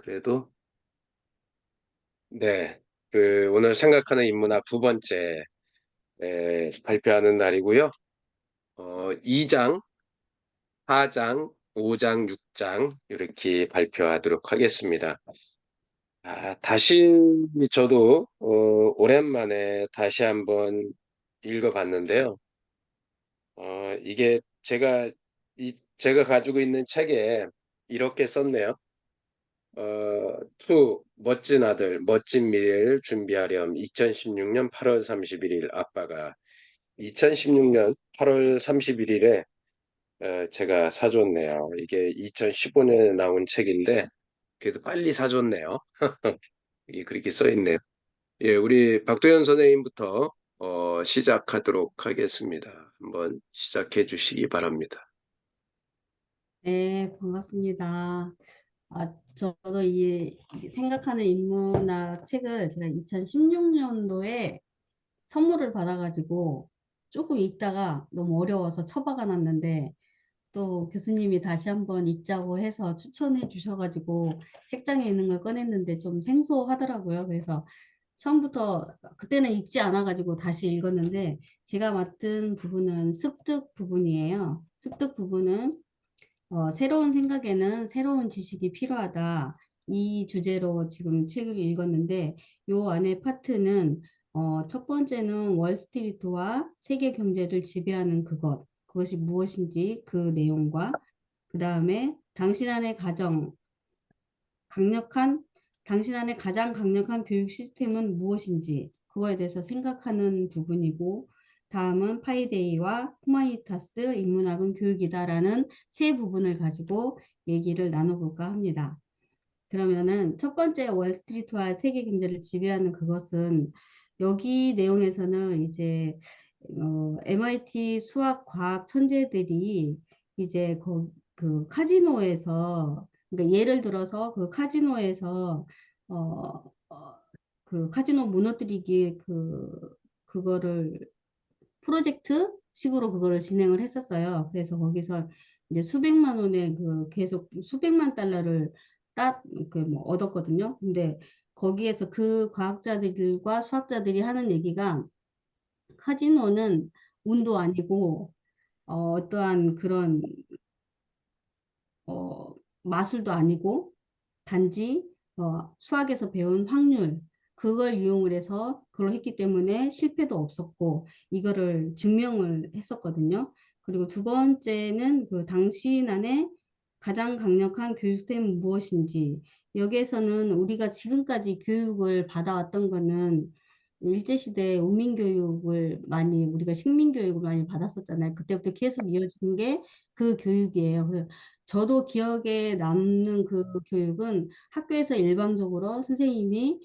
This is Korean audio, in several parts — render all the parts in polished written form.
그래도 네. 오늘 생각하는 인문학 두 번째 발표하는 날이고요. 2장, 4장, 5장, 6장 이렇게 발표하도록 하겠습니다. 다시 저도 오랜만에 다시 한번 읽어봤는데요. 이게 제가 가지고 있는 책에 이렇게 썼네요. 투 멋진 아들, 멋진 미래를 준비하렴. 2016년 8월 31일 아빠가 2016년 8월 31일에 제가 사줬네요. 이게 2015년에 나온 책인데 그래도 빨리 사줬네요. 이게 그렇게 써 있네요. 예, 우리 박도현 선생님부터 시작하도록 하겠습니다. 한번 시작해 주시기 바랍니다. 네, 반갑습니다. 저도 이 생각하는 인문학 책을 제가 2016년도에 선물을 받아가지고 조금 읽다가 너무 어려워서 처박아 놨는데 또 교수님이 다시 한번 읽자고 해서 추천해 주셔가지고 책장에 있는 걸 꺼냈는데 좀 생소하더라고요. 그래서 처음부터 그때는 읽지 않아가지고 다시 읽었는데 제가 맡은 부분은 습득 부분이에요. 습득 부분은 새로운 생각에는 새로운 지식이 필요하다. 이 주제로 지금 책을 읽었는데 요 안에 파트는 첫 번째는 월스트리트와 세계 경제를 지배하는 그것이 무엇인지 그 내용과 그 다음에 강력한, 당신 안에 가장 강력한 교육 시스템은 무엇인지 그거에 대해서 생각하는 부분이고 다음은 파이데이와 후마니타스 인문학은 교육이다라는 세 부분을 가지고 얘기를 나눠볼까 합니다. 그러면은 첫 번째 월스트리트와 세계 경제를 지배하는 그것은 여기 내용에서는 이제 MIT 수학 과학 천재들이 이제 그 카지노에서 그러니까 예를 들어서 그 카지노에서 어, 어, 그 카지노 무너뜨리기 그거를 프로젝트 식으로 그거를 진행을 했었어요. 그래서 거기서 이제 수백만 원의 계속 수백만 달러를 뭐 얻었거든요. 근데 거기에서 그 과학자들과 수학자들이 하는 얘기가 카지노는 운도 아니고 어떠한 그런 마술도 아니고 단지 수학에서 배운 확률 그걸 이용을 해서 그걸 했기 때문에 실패도 없었고 이거를 증명을 했었거든요. 그리고 두 번째는 그 당신 안에 가장 강력한 교육 시스템은 무엇인지 여기에서는 우리가 지금까지 교육을 받아왔던 거는 일제시대 우민교육을 많이 우리가 식민교육을 많이 받았었잖아요. 그때부터 계속 이어진 게 그 교육이에요. 저도 기억에 남는 그 교육은 학교에서 일방적으로 선생님이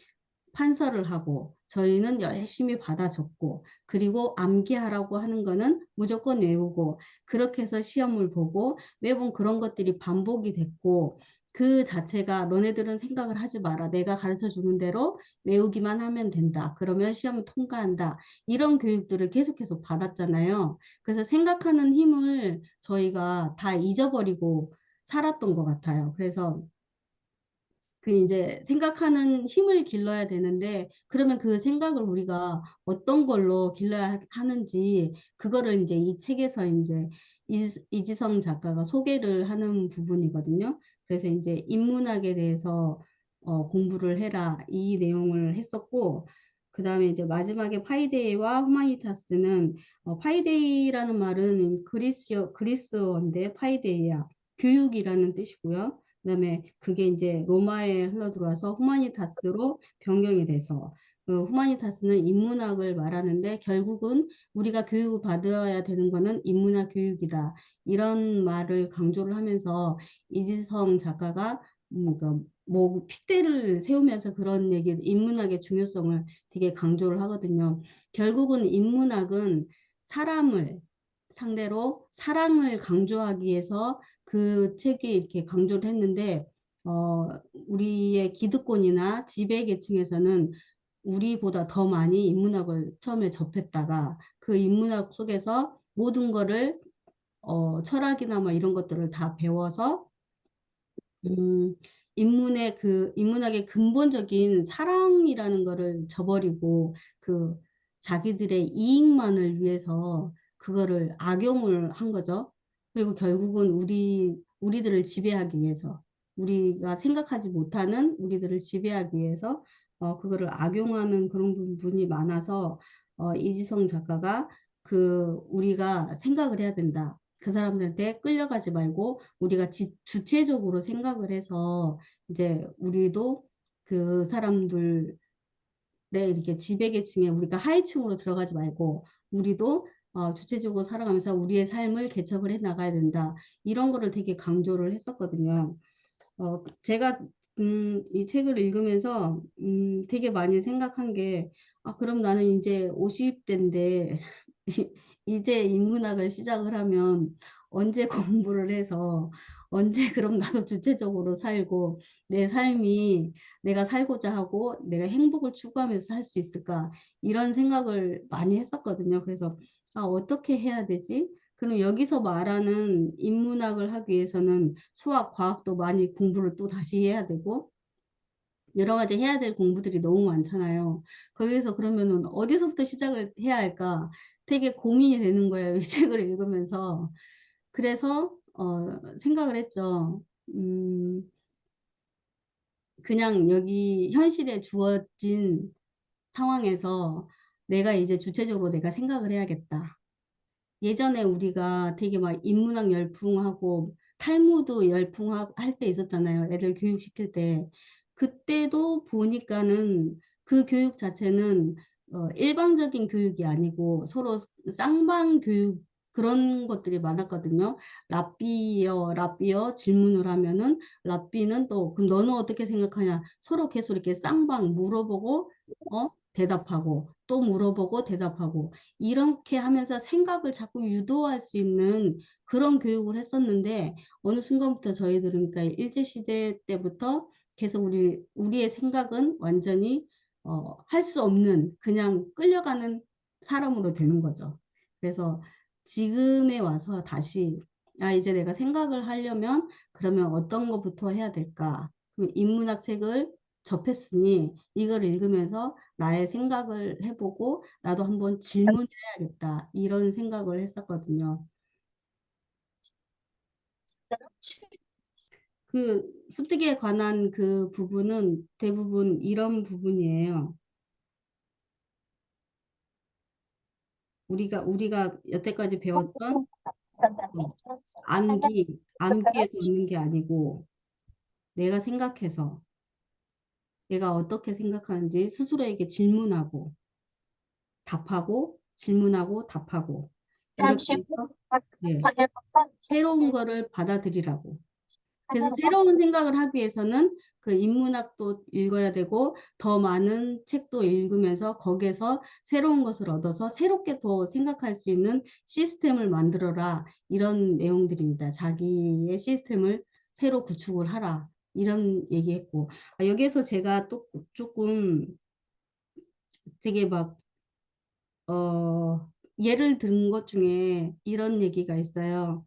판서를 하고 저희는 열심히 받아 적고 그리고 암기하라고 하는 거는 무조건 외우고 그렇게 해서 시험을 보고 매번 그런 것들이 반복이 됐고 그 자체가 너네들은 생각을 하지 마라. 내가 가르쳐 주는 대로 외우기만 하면 된다. 그러면 시험을 통과한다. 이런 교육들을 계속해서 받았잖아요. 그래서 생각하는 힘을 저희가 다 잊어버리고 살았던 것 같아요. 그래서 그 이제 생각하는 힘을 길러야 되는데 그러면 그 생각을 우리가 어떤 걸로 길러야 하는지 그거를 이제 이 책에서 이제 이지성 작가가 소개를 하는 부분이거든요. 그래서 이제 인문학에 대해서 공부를 해라 이 내용을 했었고 그다음에 이제 마지막에 파이데이와 후마니타스는 파이데이라는 말은 그리스어인데 파이데이야 교육이라는 뜻이고요. 그다음에 그게 이제 로마에 흘러들어와서 후마니타스로 변경이 돼서 그 후마니타스는 인문학을 말하는데 결국은 우리가 교육을 받아야 되는 거는 인문학 교육이다. 이런 말을 강조를 하면서 이지성 작가가 그러니까 뭐 핏대를 세우면서 그런 얘기, 인문학의 중요성을 되게 강조를 하거든요. 결국은 인문학은 사람을 상대로 사랑을 강조하기 위해서 그 책이 이렇게 강조를 했는데 우리의 기득권이나 지배계층에서는 우리보다 더 많이 인문학을 처음에 접했다가 그 인문학 속에서 모든 거를 철학이나 뭐 이런 것들을 다 배워서 음, 인문학의 근본적인 사랑이라는 거를 저버리고 그 자기들의 이익만을 위해서 그거를 악용을 한 거죠. 그리고 결국은 우리들을 지배하기 위해서 우리가 생각하지 못하는 우리들을 지배하기 위해서 그거를 악용하는 그런 부분이 많아서 이지성 작가가 우리가 생각을 해야 된다. 그 사람들한테 끌려가지 말고 우리가 주체적으로 생각을 해서 이제 우리도 그 사람들의 이렇게 지배계층에 우리가 하위층으로 들어가지 말고 우리도 주체적으로 살아가면서 우리의 삶을 개척을 해 나가야 된다. 이런 거를 되게 강조를 했었거든요. 제가 이 책을 읽으면서 되게 많이 생각한 게 그럼 나는 이제 50대인데 이제 인문학을 시작을 하면 언제 공부를 해서 언제 그럼 나도 주체적으로 살고 내 삶이 내가 살고자 하고 내가 행복을 추구하면서 살 수 있을까 이런 생각을 많이 했었거든요. 그래서 어떻게 해야 되지? 그럼 여기서 말하는 인문학을 하기 위해서는 수학, 과학도 많이 공부를 또 다시 해야 되고 여러 가지 해야 될 공부들이 너무 많잖아요. 거기서 그러면은 어디서부터 시작을 해야 할까? 되게 고민이 되는 거예요. 이 책을 읽으면서. 그래서 생각을 했죠. 그냥 여기 현실에 주어진 상황에서 내가 이제 주체적으로 내가 생각을 해야겠다. 예전에 우리가 되게 막 인문학 열풍하고 탈무드 열풍하고 할 때 있었잖아요. 애들 교육시킬 때. 그때도 보니까는 그 교육 자체는 일방적인 교육이 아니고 서로 쌍방 교육 그런 것들이 많았거든요. 랍비어 질문을 하면은 랍비는 또 그럼 너는 어떻게 생각하냐? 서로 계속 이렇게 쌍방 물어보고 대답하고 또 물어보고 대답하고 이렇게 하면서 생각을 자꾸 유도할 수 있는 그런 교육을 했었는데 어느 순간부터 저희들은 그러니까 일제시대 때부터 계속 우리의 생각은 완전히 할 수 없는 그냥 끌려가는 사람으로 되는 거죠. 그래서 지금에 와서 다시 이제 내가 생각을 하려면 그러면 어떤 것부터 해야 될까? 그럼 인문학 책을 접했으니 이걸 읽으면서 나의 생각을 해보고 나도 한번 질문해야겠다 이런 생각을 했었거든요. 그 습득에 관한 그 부분은 대부분 이런 부분이에요. 우리가 여태까지 배웠던 어, 암기에서 얻는 게 아니고 내가 생각해서 내가 어떻게 생각하는지 스스로에게 질문하고 답하고 질문하고 답하고 이렇게 해서 네, 새로운 거를 받아들이라고. 그래서 새로운 생각을 하기 위해서는 그 인문학도 읽어야 되고 더 많은 책도 읽으면서 거기에서 새로운 것을 얻어서 새롭게 더 생각할 수 있는 시스템을 만들어라. 이런 내용들입니다. 자기의 시스템을 새로 구축을 하라. 이런 얘기했고 여기에서 제가 또 조금 되게 막 예를 든 것 중에 이런 얘기가 있어요.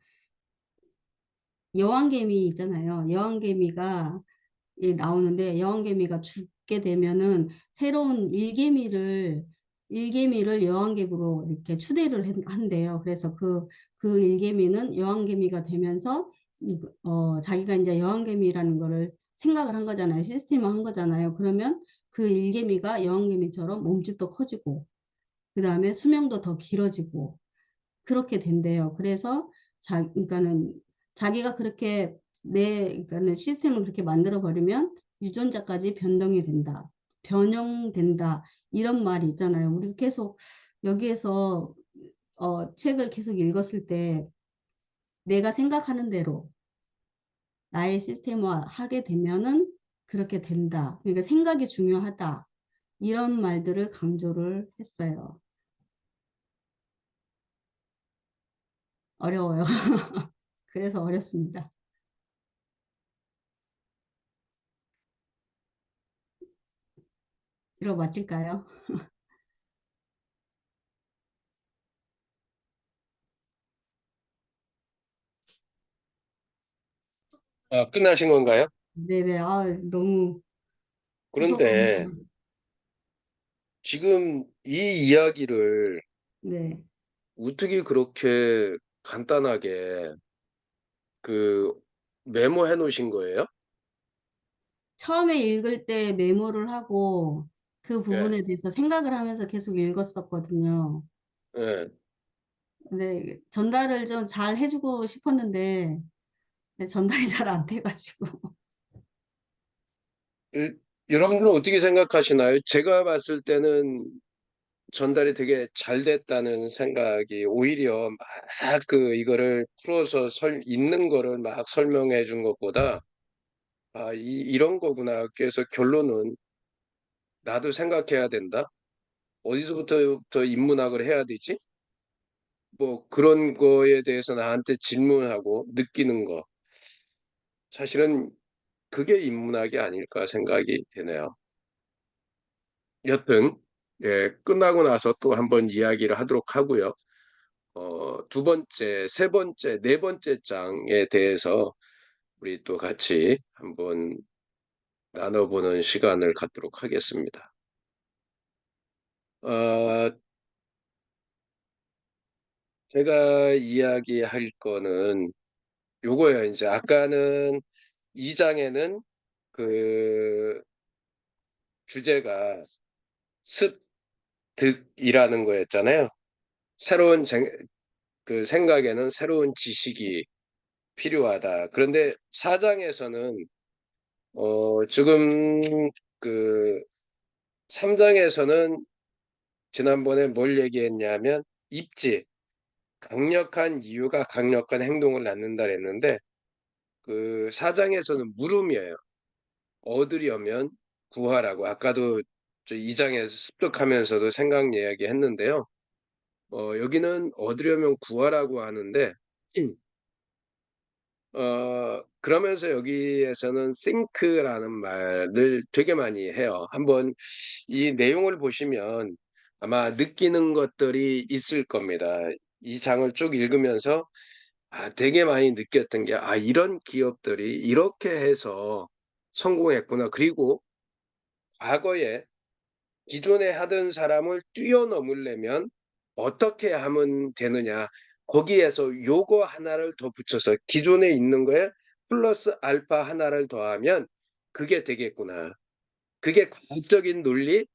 여왕개미 있잖아요. 여왕개미가 나오는데 여왕개미가 죽게 되면은 새로운 일개미를 여왕개미로 이렇게 추대를 한대요. 그래서 그 일개미는 여왕개미가 되면서 자기가 이제 여왕개미라는 거를 생각을 한 거잖아요. 시스템을 한 거잖아요. 그러면 그 일개미가 여왕개미처럼 몸집도 커지고 그 다음에 수명도 더 길어지고 그렇게 된대요. 그래서 그러니까는 자기가 그렇게 그러니까는 시스템을 그렇게 만들어 버리면 유전자까지 변동이 된다. 변형된다. 이런 말이 있잖아요. 우리 계속 여기에서 책을 계속 읽었을 때 내가 생각하는 대로 나의 시스템화 하게 되면은 그렇게 된다. 그러니까 생각이 중요하다. 이런 말들을 강조를 했어요. 어려워요. 그래서 어렵습니다. 이거 맞힐까요? 끝나신 건가요? 네네. 아, 너무 그런데 구속합니다. 지금 이 이야기를 네. 어떻게 그렇게 간단하게 그 메모해 놓으신 거예요? 처음에 읽을 때 메모를 하고 그 예, 부분에 대해서 생각을 하면서 계속 읽었었거든요. 예. 근데 전달을 좀 잘 해주고 싶었는데 네, 전달이 잘 안 돼가지고. 여러분들은 어떻게 생각하시나요? 제가 봤을 때는 전달이 되게 잘 됐다는 생각이 오히려 막 이거를 풀어서 있는 거를 막 설명해 준 것보다 이런 거구나. 그래서 결론은 나도 생각해야 된다. 어디서부터 인문학을 해야 되지? 뭐 그런 거에 대해서 나한테 질문하고 느끼는 거. 사실은 그게 인문학이 아닐까 생각이 되네요. 여튼 예, 끝나고 나서 또 한번 이야기를 하도록 하고요. 두 번째, 세 번째, 네 번째 장에 대해서 우리 또 같이 한번 나눠보는 시간을 갖도록 하겠습니다. 어, 제가 이야기할 거는 요거예요. 이제 아까는 이 장에는 그 주제가 습득이라는 거였잖아요. 새로운 생각에는 새로운 지식이 필요하다. 그런데 사장에서는 지금 그 3장에서는 지난번에 뭘 얘기했냐면 입지, 강력한 이유가 강력한 행동을 낳는다 그랬는데 그 4장에서는 물음이에요. 얻으려면 구하라고. 아까도 저 2장에서 습득하면서도 생각 이야기 했는데요. 여기는 얻으려면 구하라고 하는데 그러면서 여기에서는 think라는 말을 되게 많이 해요. 한번 이 내용을 보시면 아마 느끼는 것들이 있을 겁니다. 이 장을 쭉 읽으면서 되게 많이 느꼈던 게 이런 기업들이 이렇게 해서 성공했구나. 그리고 과거에 기존에 하던 사람을 뛰어넘으려면 어떻게 하면 되느냐. 거기에서 요거 하나를 더 붙여서 기존에 있는 거에 플러스 알파 하나를 더하면 그게 되겠구나. 그게 과학적인 논리,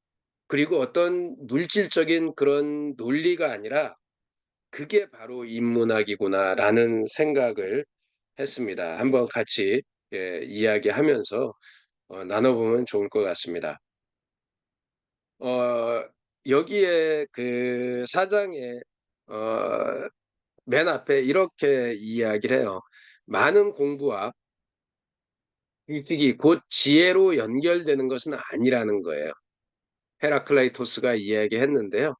그리고 어떤 물질적인 그런 논리가 아니라 그게 바로 인문학이구나라는 생각을 했습니다. 한번 같이 이야기하면서 나눠보면 좋을 것 같습니다. 어, 여기에 그 사장의 어, 맨 앞에 이렇게 이야기를 해요. 많은 공부와 지식이 곧 지혜로 연결되는 것은 아니라는 거예요. 헤라클레이토스가 이야기했는데요.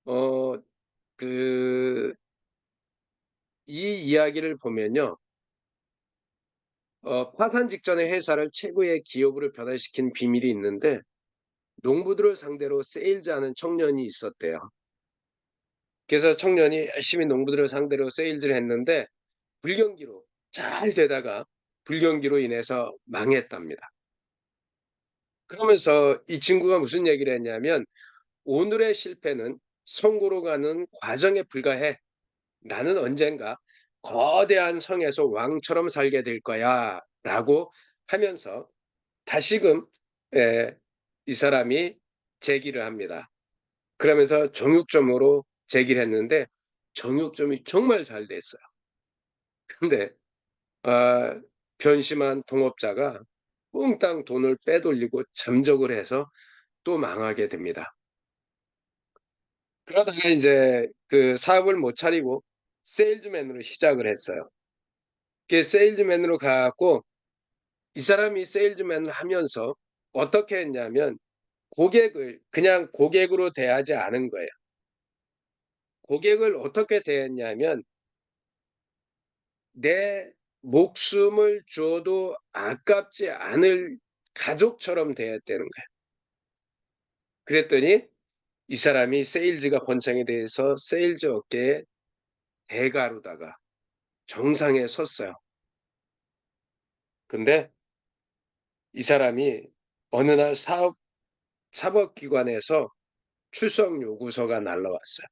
어, 그, 이 이야기를 보면요. 파산 직전에 회사를 최고의 기업으로 변화시킨 비밀이 있는데 농부들을 상대로 세일즈하는 청년이 있었대요. 그래서 청년이 열심히 농부들을 상대로 세일즈를 했는데 불경기로 잘 되다가 불경기로 인해서 망했답니다. 그러면서 이 친구가 무슨 얘기를 했냐면 오늘의 실패는 성공으로 가는 과정에 불과해. 나는 언젠가 거대한 성에서 왕처럼 살게 될 거야. 라고 하면서 다시금 예, 이 사람이 제기를 합니다. 그러면서 정육점으로 제기를 했는데 정육점이 정말 잘 됐어요. 근데 아, 변심한 동업자가 몽땅 돈을 빼돌리고 잠적을 해서 또 망하게 됩니다. 그러다가 이제 그 사업을 못 차리고 세일즈맨으로 시작을 했어요. 그 세일즈맨으로 가고 이 사람이 세일즈맨을 하면서 어떻게 했냐면 고객을 그냥 고객으로 대하지 않은 거예요. 고객을 어떻게 대했냐면 내 목숨을 줘도 아깝지 않을 가족처럼 대했다는 거예요. 그랬더니 이 사람이 세일즈가 번창에 대해서 세일즈 업계의 대가로다가 정상에 섰어요. 근데 이 사람이 어느 날 사법기관에서 출석 요구서가 날라왔어요.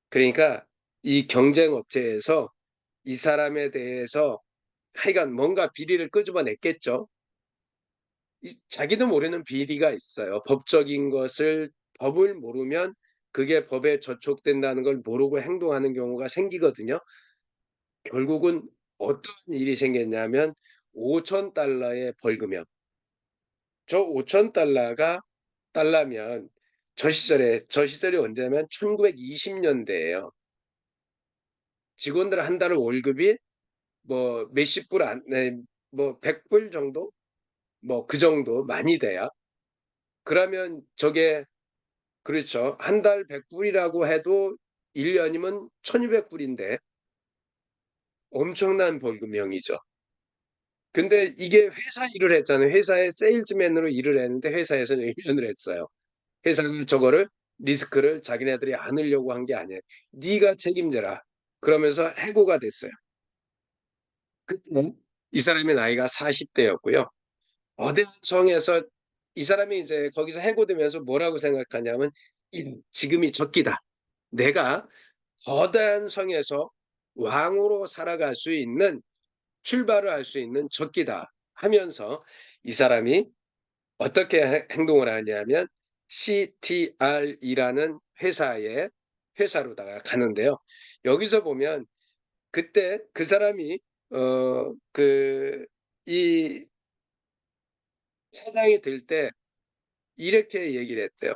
그러니까 이 경쟁업체에서 이 사람에 대해서 하여간 뭔가 비리를 끄집어냈겠죠. 자기도 모르는 비리가 있어요. 법적인 것을 법을 모르면 그게 법에 저촉된다는 걸 모르고 행동하는 경우가 생기거든요. 결국은 어떤 일이 생겼냐면 5,000달러의 벌금형. 저 5,000달러가 달러면 저 시절이 언제냐면 1920년대예요. 직원들 한 달 월급이 뭐 몇십 불 안, 네, 뭐 100불 정도? 뭐 그 정도 많이 돼야. 그러면 저게 그렇죠. 한 달 100불이라고 해도 1년이면 1,200불인데 엄청난 벌금형이죠. 근데 이게 회사 일을 했잖아요. 회사에 세일즈맨으로 일을 했는데 회사에서는 외면을 했어요. 회사는 저거를 리스크를 자기네들이 안으려고 한 게 아니에요. 네가 책임져라. 그러면서 해고가 됐어요. 그때 이 사람의 나이가 40대였고요. 거대한 성에서 이 사람이 이제 거기서 해고되면서 뭐라고 생각하냐면 지금이 적기다. 내가 거대한 성에서 왕으로 살아갈 수 있는 출발을 할 수 있는 적기다 하면서 이 사람이 어떻게 행동을 하냐면 CTR이라는 회사로다가 가는데요. 여기서 보면 그때 그 사람이 이 사장이 될 때 이렇게 얘기를 했대요.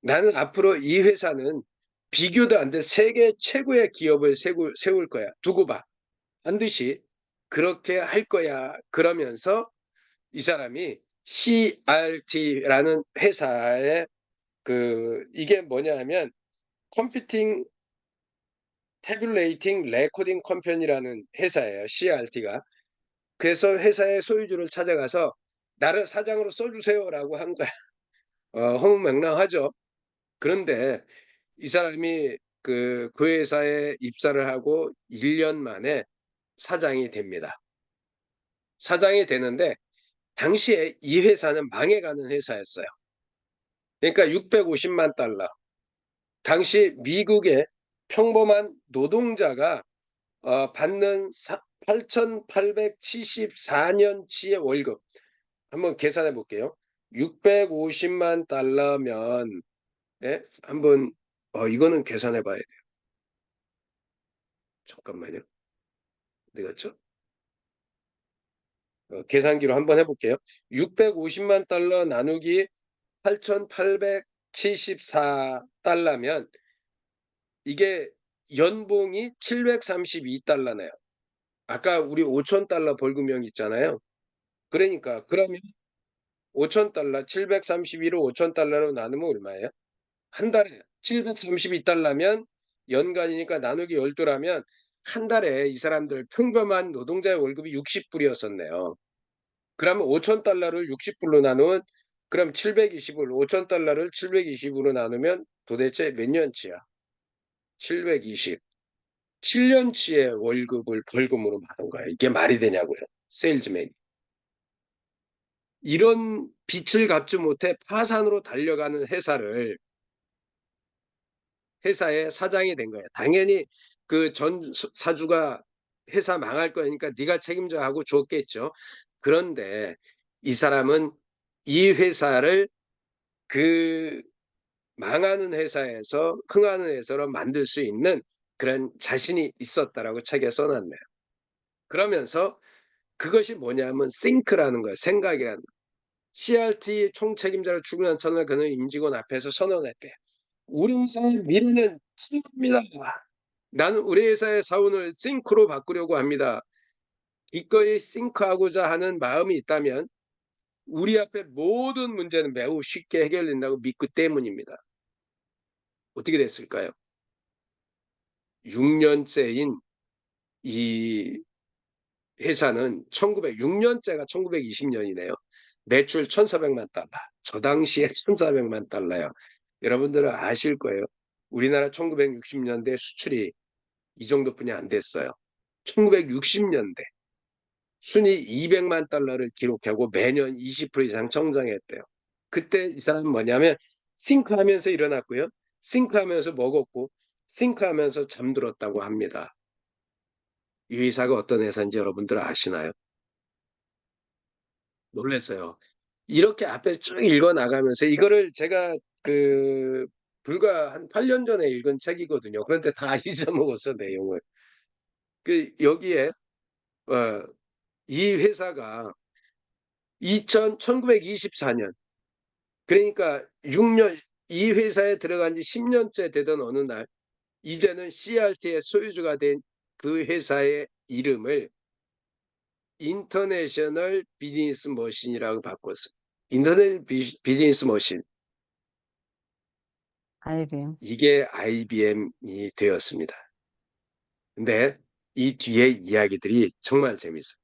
나는 앞으로 이 회사는 비교도 안 될 세계 최고의 기업을 세울 거야. 두고 봐. 반드시 그렇게 할 거야. 그러면서 이 사람이 CRT라는 회사의 이게 뭐냐 하면 컴퓨팅 태블레이팅 레코딩 컴퍼니라는 회사예요. CRT가. 그래서 회사의 소유주를 찾아가서 나를 사장으로 써주세요라고 한 거야. 허무맹랑하죠. 그런데 이 사람이 그 회사에 입사를 하고 1년 만에 사장이 됩니다. 사장이 되는데 당시에 이 회사는 망해가는 회사였어요. 그러니까 650만 달러. 당시 미국의 평범한 노동자가 받는 8,874년치의 월급. 한번 계산해 볼게요. 650만 달러면 예? 한번 이거는 계산해 봐야 돼요. 잠깐만요. 어디 갔죠? 계산기로 한번 해볼게요. 650만 달러 나누기 8,874달러면 이게 연봉이 732달러네요. 아까 우리 5,000달러 벌금형 있잖아요. 그러면 5,000달러, 732로 5,000달러로 나누면 얼마예요? 한 달에 732달러면 연간이니까 나누기 12라면 한 달에 이 사람들 평범한 노동자의 월급이 60불이었었네요. 그러면 5,000달러를 60불로 나누면 그럼 720불, 5,000달러를 720으로 나누면 도대체 몇 년치야? 720. 7년치의 월급을 벌금으로 받은 거예요. 이게 말이 되냐고요. 세일즈맨이. 이런 빚을 갚지 못해 파산으로 달려가는 회사의 사장이 된 거예요. 당연히 그 전 사주가 회사 망할 거니까 네가 책임져 하고 줬겠죠. 그런데 이 사람은 이 회사를 그 망하는 회사에서 흥하는 회사로 만들 수 있는 그런 자신이 있었다라고 책에 써놨네요. 그러면서 그것이 뭐냐면 think라는 거예요. 생각이라는 거예요. CRT 총책임자로 출근한 첫날 그는 임직원 앞에서 선언했대. 우리 회사의 미래는 think입니다. 나는 우리 회사의 사원을 think로 바꾸려고 합니다. 기꺼이 think하고자 하는 마음이 있다면 우리 앞에 모든 문제는 매우 쉽게 해결된다고 믿기 때문입니다. 어떻게 됐을까요? 6년째인 이 회사는 1906년째가 1920년이네요. 매출 1,400만 달러. 저 당시에 1,400만 달러요. 여러분들은 아실 거예요. 우리나라 1960년대 수출이 이 정도뿐이 안 됐어요. 1960년대. 순이 200만 달러를 기록하고 매년 20% 이상 성장했대요. 그때 이 사람은 뭐냐면 싱크하면서 일어났고요. 싱크하면서 먹었고 싱크하면서 잠들었다고 합니다. 이 회사가 어떤 회사인지 여러분들 아시나요? 놀랐어요. 이렇게 앞에 쭉 읽어 나가면서 이거를 제가 그 불과 한 8년 전에 읽은 책이거든요. 그런데 다 잊어먹었어, 내용을. 여기에 어, 이 회사가 1924년 그러니까 6년 이 회사에 들어간 지 10년째 되던 어느 날 이제는 CRT의 소유주가 된 그 회사의 이름을 인터내셔널 비즈니스 머신이라고 바꿨어요. 인터넷 비즈니스 머신. IBM. 이게 IBM이 되었습니다. 근데 이 뒤에 이야기들이 정말 재밌어요.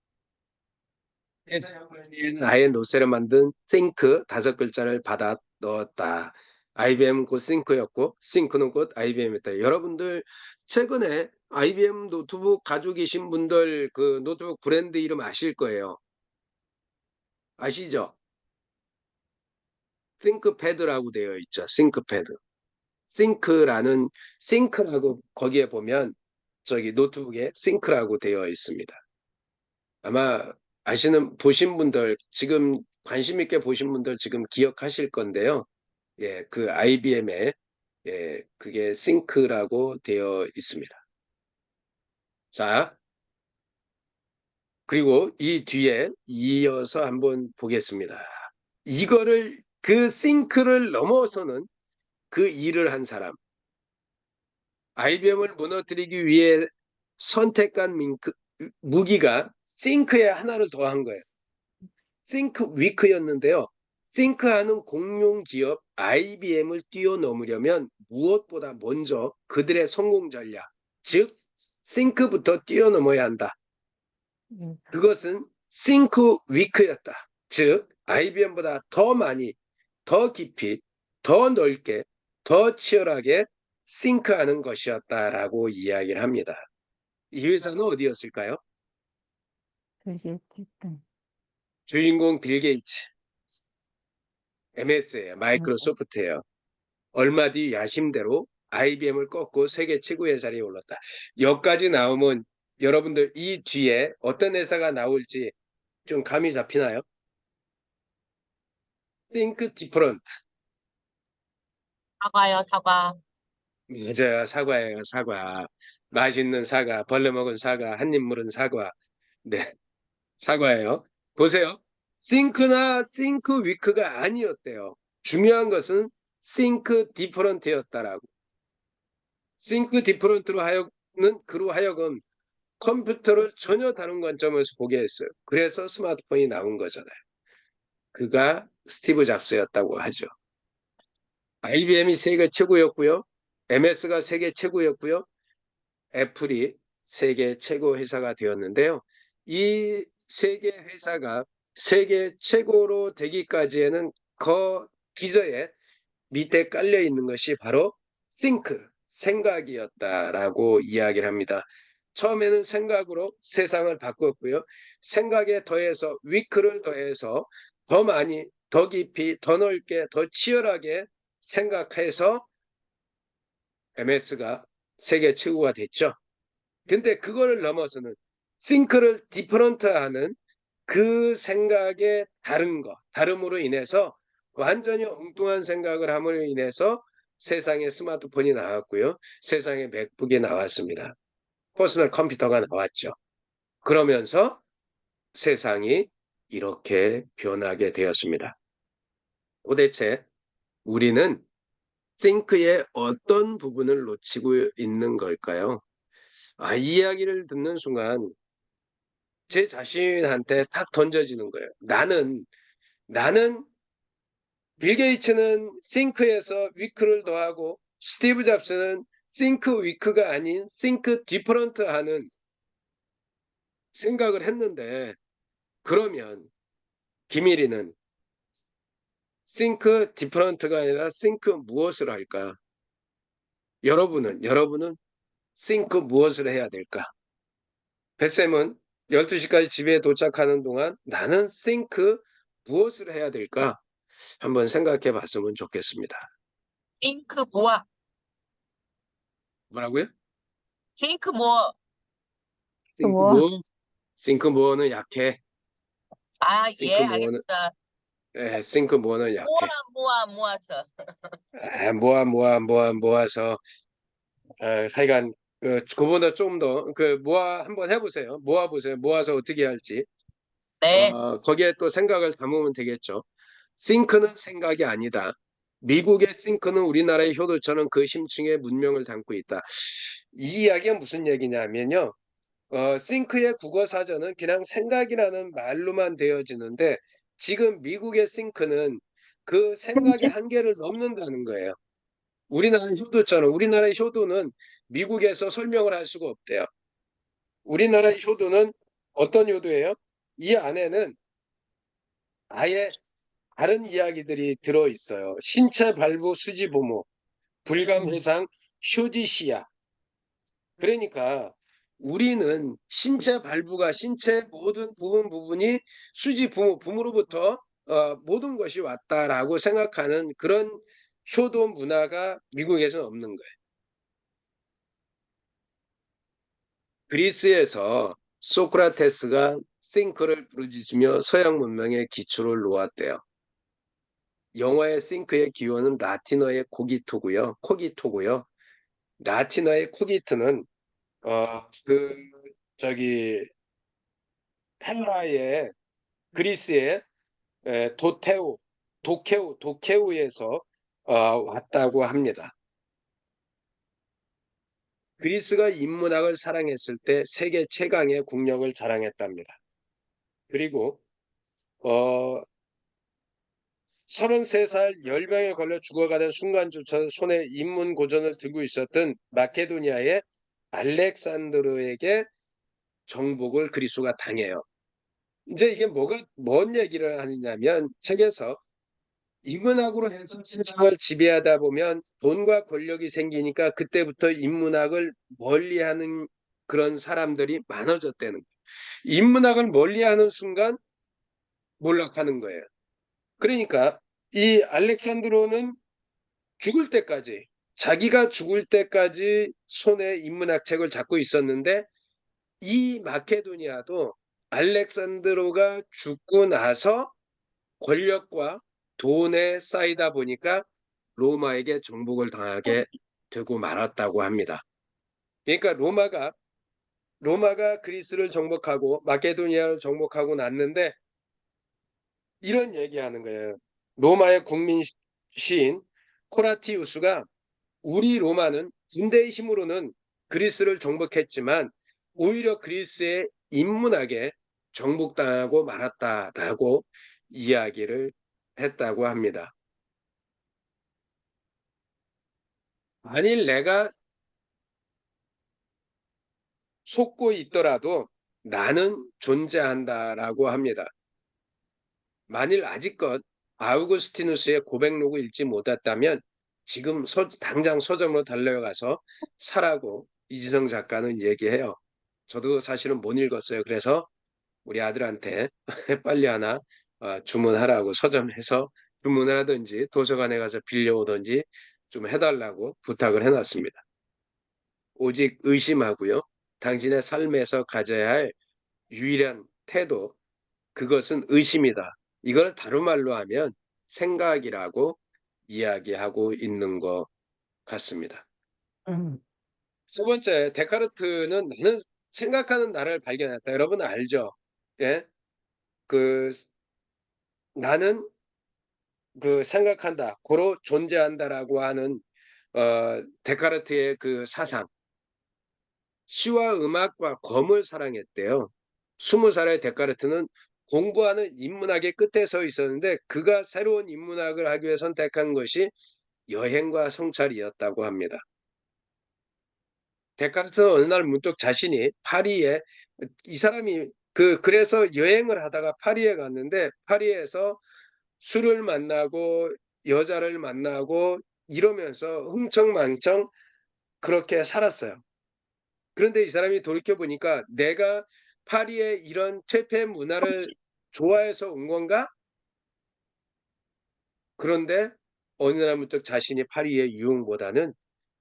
회사 형관리에는 아예 노세를 만든 think 다섯 글자를 받아 넣었다. IBM은 곧 think였고 think는 곧 IBM이었다. 여러분들 최근에 IBM 노트북 가지고 계신 분들 그 노트북 브랜드 이름 아실 거예요. 아시죠? thinkpad라고 되어 있죠. thinkpad. think라고 거기에 보면 저기 노트북에 think라고 되어 있습니다. 아마 보신 분들 지금 관심 있게 보신 분들 지금 기억하실 건데요. 예, 그 IBM에 예, 그게 싱크라고 되어 있습니다. 자, 그리고 이 뒤에 이어서 한번 보겠습니다. 이거를 그 싱크를 넘어서는 그 일을 한 사람, IBM을 무너뜨리기 위해 선택한 무기가 싱크에 하나를 더한 거예요. think week였는데요. think하는 공룡 기업 IBM을 뛰어넘으려면 무엇보다 먼저 그들의 성공 전략, 즉 think부터 뛰어넘어야 한다. 음, 그것은 think week였다. 즉 IBM보다 더 많이, 더 깊이, 더 넓게, 더 치열하게 think하는 것이었다라고 이야기를 합니다. 이 회사는 어디였을까요? 그게 됐던. 주인공 빌 게이츠, MS예요. 마이크로소프트예요. 얼마 뒤 야심대로 IBM을 꺾고 세계 최고의 자리에 올랐다. 여기까지 나오면 여러분들 이 뒤에 어떤 회사가 나올지 좀 감이 잡히나요? Think different. 사과요, 사과. 맞아요. 사과예요, 사과. 맛있는 사과, 벌레 먹은 사과, 한입 물은 사과. 네, 사과예요. 보세요. think나 think weak가 아니었대요. 중요한 것은 think different였다라고. think different로 그로 하여금 컴퓨터를 전혀 다른 관점에서 보게 했어요. 그래서 스마트폰이 나온 거잖아요. 그가 스티브 잡스였다고 하죠. IBM이 세계 최고였고요. MS가 세계 최고였고요. 애플이 세계 최고 회사가 되었는데요. 이 세계 회사가 세계 최고로 되기까지에는 그 기저에 밑에 깔려 있는 것이 바로 think, 생각이었다라고 이야기를 합니다. 처음에는 생각으로 세상을 바꿨고요. 생각에 더해서 위크를 더해서 더 많이, 더 깊이, 더 넓게, 더 치열하게 생각해서 MS가 세계 최고가 됐죠. 근데 그거를 넘어서는 think를 디퍼런트하는 그 생각의 다름으로 인해서 완전히 엉뚱한 생각을 함으로 인해서 세상에 스마트폰이 나왔고요. 세상에 맥북이 나왔습니다. 퍼스널 컴퓨터가 나왔죠. 그러면서 세상이 이렇게 변하게 되었습니다. 도대체 우리는 think의 어떤 부분을 놓치고 있는 걸까요? 이 이야기를 듣는 순간 제 자신한테 탁 던져지는 거예요. 나는 빌 게이츠는 think에서 weak를 더하고 스티브 잡스는 think weak가 아닌 think different 하는 생각을 했는데 그러면 김일이는 think different가 아니라 think 무엇을 할까? 여러분은 think 무엇을 해야 될까? 뱃쌤은 12시까지 집에 도착하는 동안 나는 think 무엇을 해야 될까? 한번 생각해 봤으면 좋겠습니다. think more. 뭐라고요? think more. think 뭐? more? think more는 약해. 아, think 예, more는 알겠습니다. think more는 약해. 모아서. 모아서 하여간 그거보다 좀 더 한번 해보세요. 모아보세요. 모아서 어떻게 할지. 네. 거기에 또 생각을 담으면 되겠죠. think는 생각이 아니다. 미국의 think는 우리나라의 효도처럼 그 심층의 문명을 담고 있다. 이 이야기가 무슨 얘기냐면요. think의 국어 사전은 그냥 생각이라는 말로만 되어지는데 지금 미국의 think는 그 생각의 한계를 넘는다는 거예요. 우리나라의 효도는 미국에서 설명을 할 수가 없대요. 우리나라의 효도는 어떤 효도예요? 이 안에는 아예 다른 이야기들이 들어 있어요. 신체 발부 수지 부모, 불감 회상, 효지시야. 그러니까 우리는 신체 발부가 신체 모든 부분이 수지 부모로부터 모든 것이 왔다라고 생각하는 그런 효도 문화가 미국에서는 없는 거예요. 그리스에서 소크라테스가 think를 부르짖으며 서양 문명의 기초를 놓았대요. 영어의 think의 기원은 라틴어의 코기토고요. 라틴어의 코기트는 그 저기 헬라의 그리스의 도케우에서 왔다고 합니다. 그리스가 인문학을 사랑했을 때 세계 최강의 국력을 자랑했답니다. 그리고 33살 열병에 걸려 죽어가던 순간조차 손에 인문 고전을 들고 있었던 마케도니아의 알렉산드로에게 정복을 그리스가 당해요. 이제 이게 뭔 얘기를 하느냐면 책에서 인문학으로 해서 세상을 지배하다 보면 돈과 권력이 생기니까 그때부터 인문학을 멀리하는 그런 사람들이 많아졌다는 거예요. 인문학을 멀리하는 순간 몰락하는 거예요. 그러니까 이 알렉산드로는 자기가 죽을 때까지 손에 인문학 책을 잡고 있었는데 이 마케도니아도 알렉산드로가 죽고 나서 권력과 돈에 쌓이다 보니까 로마에게 정복을 당하게 되고 말았다고 합니다. 그러니까 로마가 그리스를 정복하고 마케도니아를 정복하고 났는데 이런 얘기하는 거예요. 로마의 국민 시인 코라티우스가 우리 로마는 군대의 힘으로는 그리스를 정복했지만 오히려 그리스의 인문학에 정복당하고 말았다라고 이야기를 했다고 합니다. 만일 내가 속고 있더라도 나는 존재한다라고 합니다. 만일 아직껏 아우구스티누스의 고백록을 읽지 못했다면 지금 당장 서점으로 달려가서 사라고 이지성 작가는 얘기해요. 저도 사실은 못 읽었어요. 그래서 우리 아들한테 빨리 하나 주문하라고 서점에서 주문을 하든지 도서관에 가서 빌려오든지 좀 해달라고 부탁을 해놨습니다. 오직 의심하고요. 당신의 삶에서 가져야 할 유일한 태도, 그것은 의심이다. 이걸 다른 말로 하면 생각이라고 이야기하고 있는 것 같습니다. 세 번째, 데카르트는 나는 생각하는 나를 발견했다. 여러분 알죠? 예? 나는 생각한다, 고로 존재한다라고 하는 데카르트의 그 사상. 시와 음악과 검을 사랑했대요. 20살의 데카르트는 공부하는 인문학의 끝에 서 있었는데 그가 새로운 인문학을 하기 위해 선택한 것이 여행과 성찰이었다고 합니다. 데카르트는 어느 날 문득 자신이 파리에 이 사람이 그래서 여행을 하다가 파리에 갔는데 파리에서 술을 만나고 여자를 만나고 이러면서 흥청망청 그렇게 살았어요. 그런데 이 사람이 돌이켜 보니까 내가 파리의 이런 퇴폐 문화를 좋아해서 온 건가? 그런데 어느 날부터 자신이 파리의 유흥보다는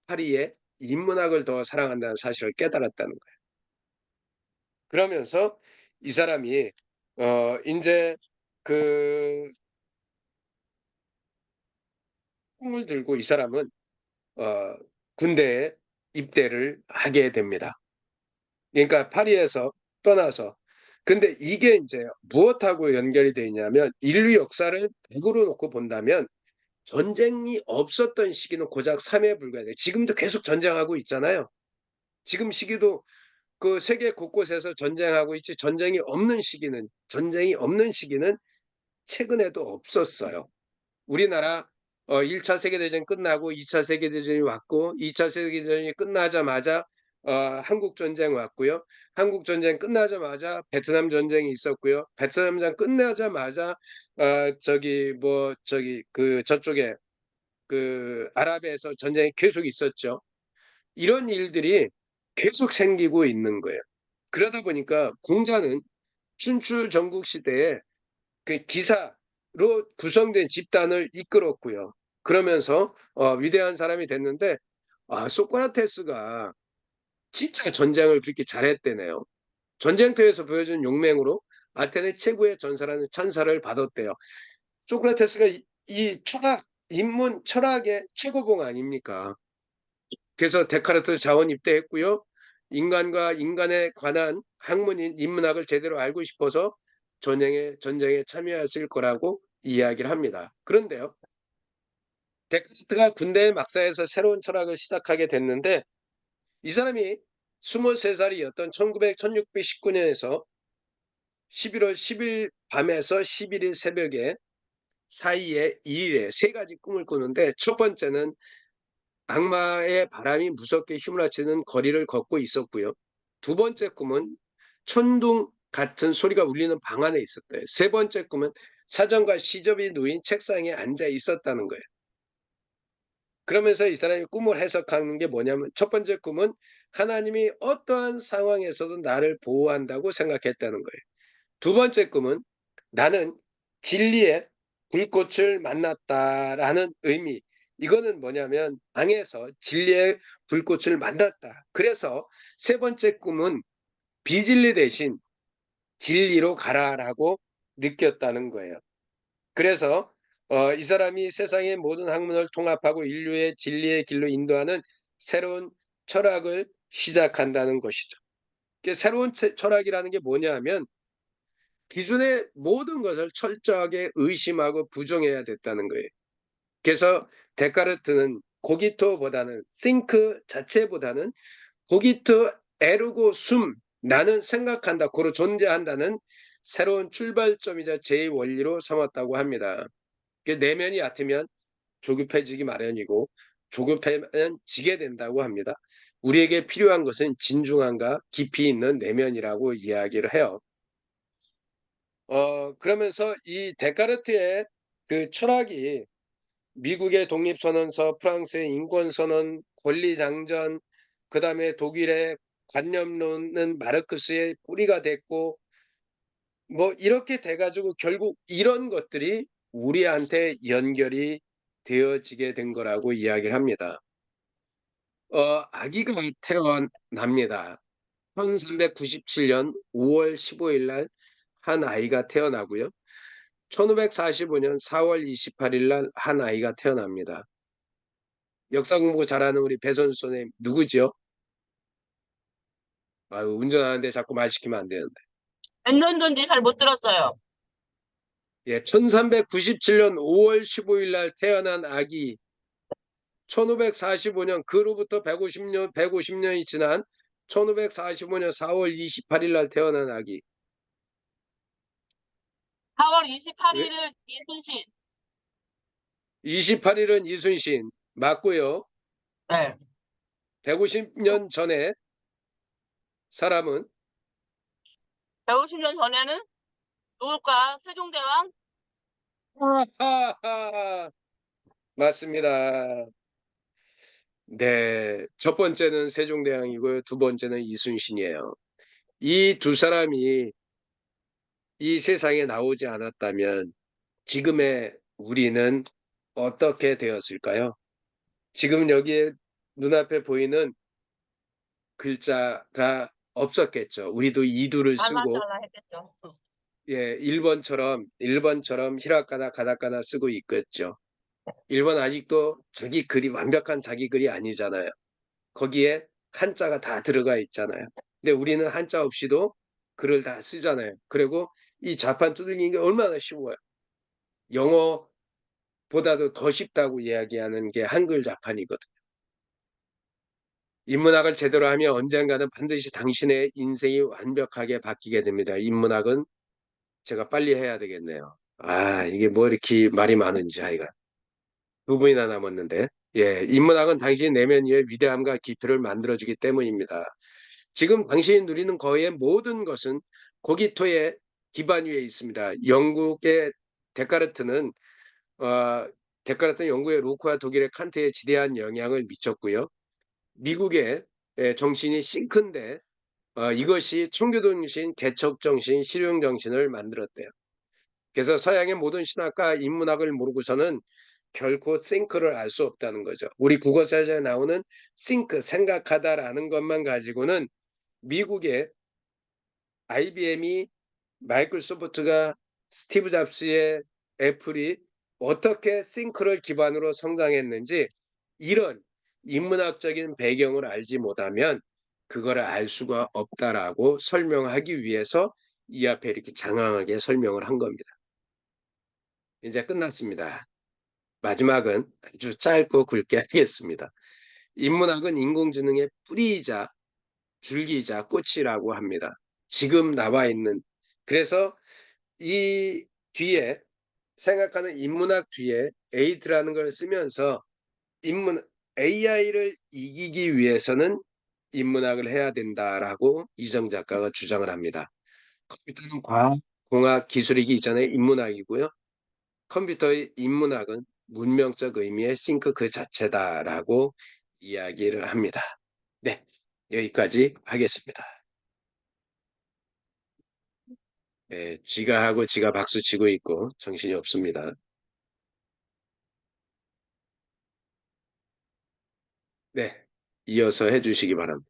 파리의 인문학을 더 사랑한다는 사실을 깨달았다는 거예요. 그러면서 이 사람이 인제 그 총을 들고 이 사람은 어 군대에 입대를 하게 됩니다. 그러니까 파리에서 떠나서. 근데 이게 인제 무엇하고 연결이 돼 있냐면 인류 역사를 100으로 놓고 본다면 전쟁이 없었던 시기는 고작 3에 불과해요. 지금도 계속 전쟁하고 있잖아요. 지금 시기도 그 세계 곳곳에서 전쟁하고 있지 전쟁이 없는 시기는 최근에도 없었어요. 우리나라 1차 세계대전 끝나고 2차 세계대전이 왔고 2차 세계대전이 끝나자마자 한국 전쟁 왔고요. 한국 전쟁 끝나자마자 베트남 전쟁이 있었고요. 베트남 전 끝나자마자 저쪽에 아랍에서 전쟁이 계속 있었죠. 이런 일들이 계속 생기고 있는 거예요. 그러다 보니까 공자는 춘추 전국 시대에 그 기사로 구성된 집단을 이끌었고요. 그러면서 위대한 사람이 됐는데 소크라테스가 진짜 전쟁을 그렇게 잘했대네요. 전쟁터에서 보여준 용맹으로 아테네 최고의 전사라는 찬사를 받았대요. 소크라테스가 이 철학, 인문 철학의 최고봉 아닙니까? 그래서 데카르트 자원 입대했고요. 인간과 인간에 관한 학문인 인문학을 제대로 알고 싶어서 전쟁에 참여했을 거라고 이야기를 합니다. 그런데요. 데카르트가 군대 막사에서 새로운 철학을 시작하게 됐는데 이 사람이 23살이었던 1619년에서 11월 10일 밤에서 11일 새벽에 사이에 2일에 세 가지 꿈을 꾸는데 첫 번째는 악마의 바람이 무섭게 휘몰아치는 거리를 걷고 있었고요. 두 번째 꿈은 천둥 같은 소리가 울리는 방 안에 있었대요. 세 번째 꿈은 사전과 시접이 놓인 책상에 앉아 있었다는 거예요. 그러면서 이 사람이 꿈을 해석하는 게 뭐냐면 첫 번째 꿈은 하나님이 어떠한 상황에서도 나를 보호한다고 생각했다는 거예요. 두 번째 꿈은 나는 진리의 불꽃을 만났다라는 의미. 이거는 뭐냐면 방에서 진리의 불꽃을 만났다. 그래서 세 번째 꿈은 비진리 대신 진리로 가라라고 느꼈다는 거예요. 그래서 이 사람이 세상의 모든 학문을 통합하고 인류의 진리의 길로 인도하는 새로운 철학을 시작한다는 것이죠. 새로운 철학이라는 게 뭐냐 하면 기존의 모든 것을 철저하게 의심하고 부정해야 됐다는 거예요. 그래서 데카르트는 코기토보다는 think 자체보다는 코기토 에르고 숨 나는 생각한다 고로 존재한다는 새로운 출발점이자 제2원리로 삼았다고 합니다. 내면이 얕으면 조급해지기 마련이고 조급하면 지게 된다고 합니다. 우리에게 필요한 것은 진중함과 깊이 있는 내면이라고 이야기를 해요. 그러면서 이 데카르트의 그 철학이 미국의 독립선언서, 프랑스의 인권선언, 권리장전, 그다음에 독일의 관념론은 마르크스의 뿌리가 됐고 뭐 이렇게 돼 가지고 결국 이런 것들이 우리한테 연결이 되어지게 된 거라고 이야기를 합니다. 아기가 태어납니다. 1397년 5월 15일 날 한 아이가 태어나고요. 1545년 4월 28일 날 한 아이가 태어납니다. 역사 공부 잘하는 우리 배선수 선생님 누구죠? 아유, 운전하는데 자꾸 말 시키면 안 되는데. 몇 년도인지 잘 못 들었어요. 예, 1397년 5월 15일 날 태어난 아기 1545년 그로부터 150년이 지난 1545년 4월 28일 날 태어난 아기. 4월 왜? 28일은 이순신. 28일은 이순신 맞고요. 네. 150년 전에 사람은 150년 전에는 누굴까? 세종대왕? 하하하. 맞습니다. 네. 첫 번째는 세종대왕이고요. 두 번째는 이순신이에요. 이 두 사람이 이 세상에 나오지 않았다면 지금의 우리는 어떻게 되었을까요? 지금 여기에 눈앞에 보이는 글자가 없었겠죠. 우리도 이두를 쓰고 잘라잘라 했겠죠. 예, 일본처럼 히라카나 가다카나 쓰고 있겠죠. 일본 아직도 자기 글이 완벽한 자기 글이 아니잖아요. 거기에 한자가 다 들어가 있잖아요. 근데 우리는 한자 없이도 글을 다 쓰잖아요. 그리고 이 자판 두들기는 게 얼마나 쉬워요. 영어보다도 더 쉽다고 이야기하는 게 한글 자판이거든요. 인문학을 제대로 하면 언젠가는 반드시 당신의 인생이 완벽하게 바뀌게 됩니다. 인문학은 제가 빨리 해야 되겠네요. 아, 이게 뭐 이렇게 말이 많은지 하여간. 두 분이나 남았는데. 예, 인문학은 당신 내면 위의 위대함과 깊이를 만들어주기 때문입니다. 지금 당신이 누리는 거의 모든 것은 고기토의 기반 위에 있습니다. 영국의 데카르트는 어, 데카르트는 영국의 루크와 독일의 칸트에 지대한 영향을 미쳤고요. 미국의 정신이 싱크인데 이것이 청교도정신, 개척정신, 실용정신을 만들었대요. 그래서 서양의 모든 신학과 인문학을 모르고서는 결코 think를 알 수 없다는 거죠. 우리 국어사전에 나오는 think, 생각하다라는 것만 가지고는 미국의 IBM이 마이크로소프트가 스티브 잡스의 애플이 어떻게 think를 기반으로 성장했는지 이런 인문학적인 배경을 알지 못하면 그거를 알 수가 없다라고 설명하기 위해서 이 앞에 이렇게 장황하게 설명을 한 겁니다. 이제 끝났습니다. 마지막은 아주 짧고 굵게 하겠습니다. 인문학은 인공지능의 뿌리이자 줄기이자 꽃이라고 합니다. 지금 나와 있는 그래서 이 뒤에 생각하는 인문학 뒤에 에이드라는 걸 쓰면서 AI를 이기기 위해서는 인문학을 해야 된다라고 이성 작가가 주장을 합니다. 컴퓨터는 과학, 공학, 기술이기 이전에 인문학이고요. 컴퓨터의 인문학은 문명적 의미의 싱크 그 자체다라고 이야기를 합니다. 네, 여기까지 하겠습니다. 예, 지가 하고 지가 박수 치고 있고 정신이 없습니다. 네, 이어서 해주시기 바랍니다.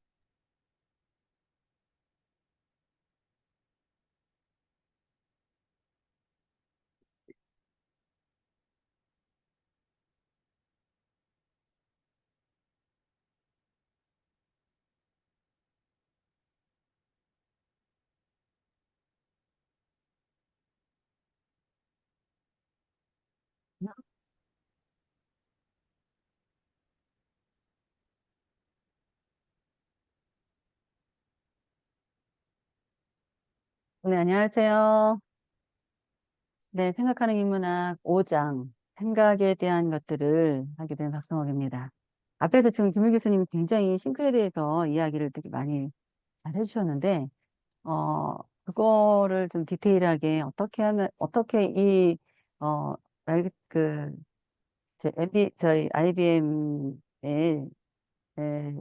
네, 안녕하세요. 네, 생각하는 인문학 5장, 생각에 대한 것들을 하게 된 박성옥입니다. 앞에서 지금 김일 교수님이 굉장히 싱크에 대해서 이야기를 되게 많이 잘 해주셨는데, 그거를 좀 디테일하게 어떻게 하면, 어떻게 이, 말, 그, 저희 IBM의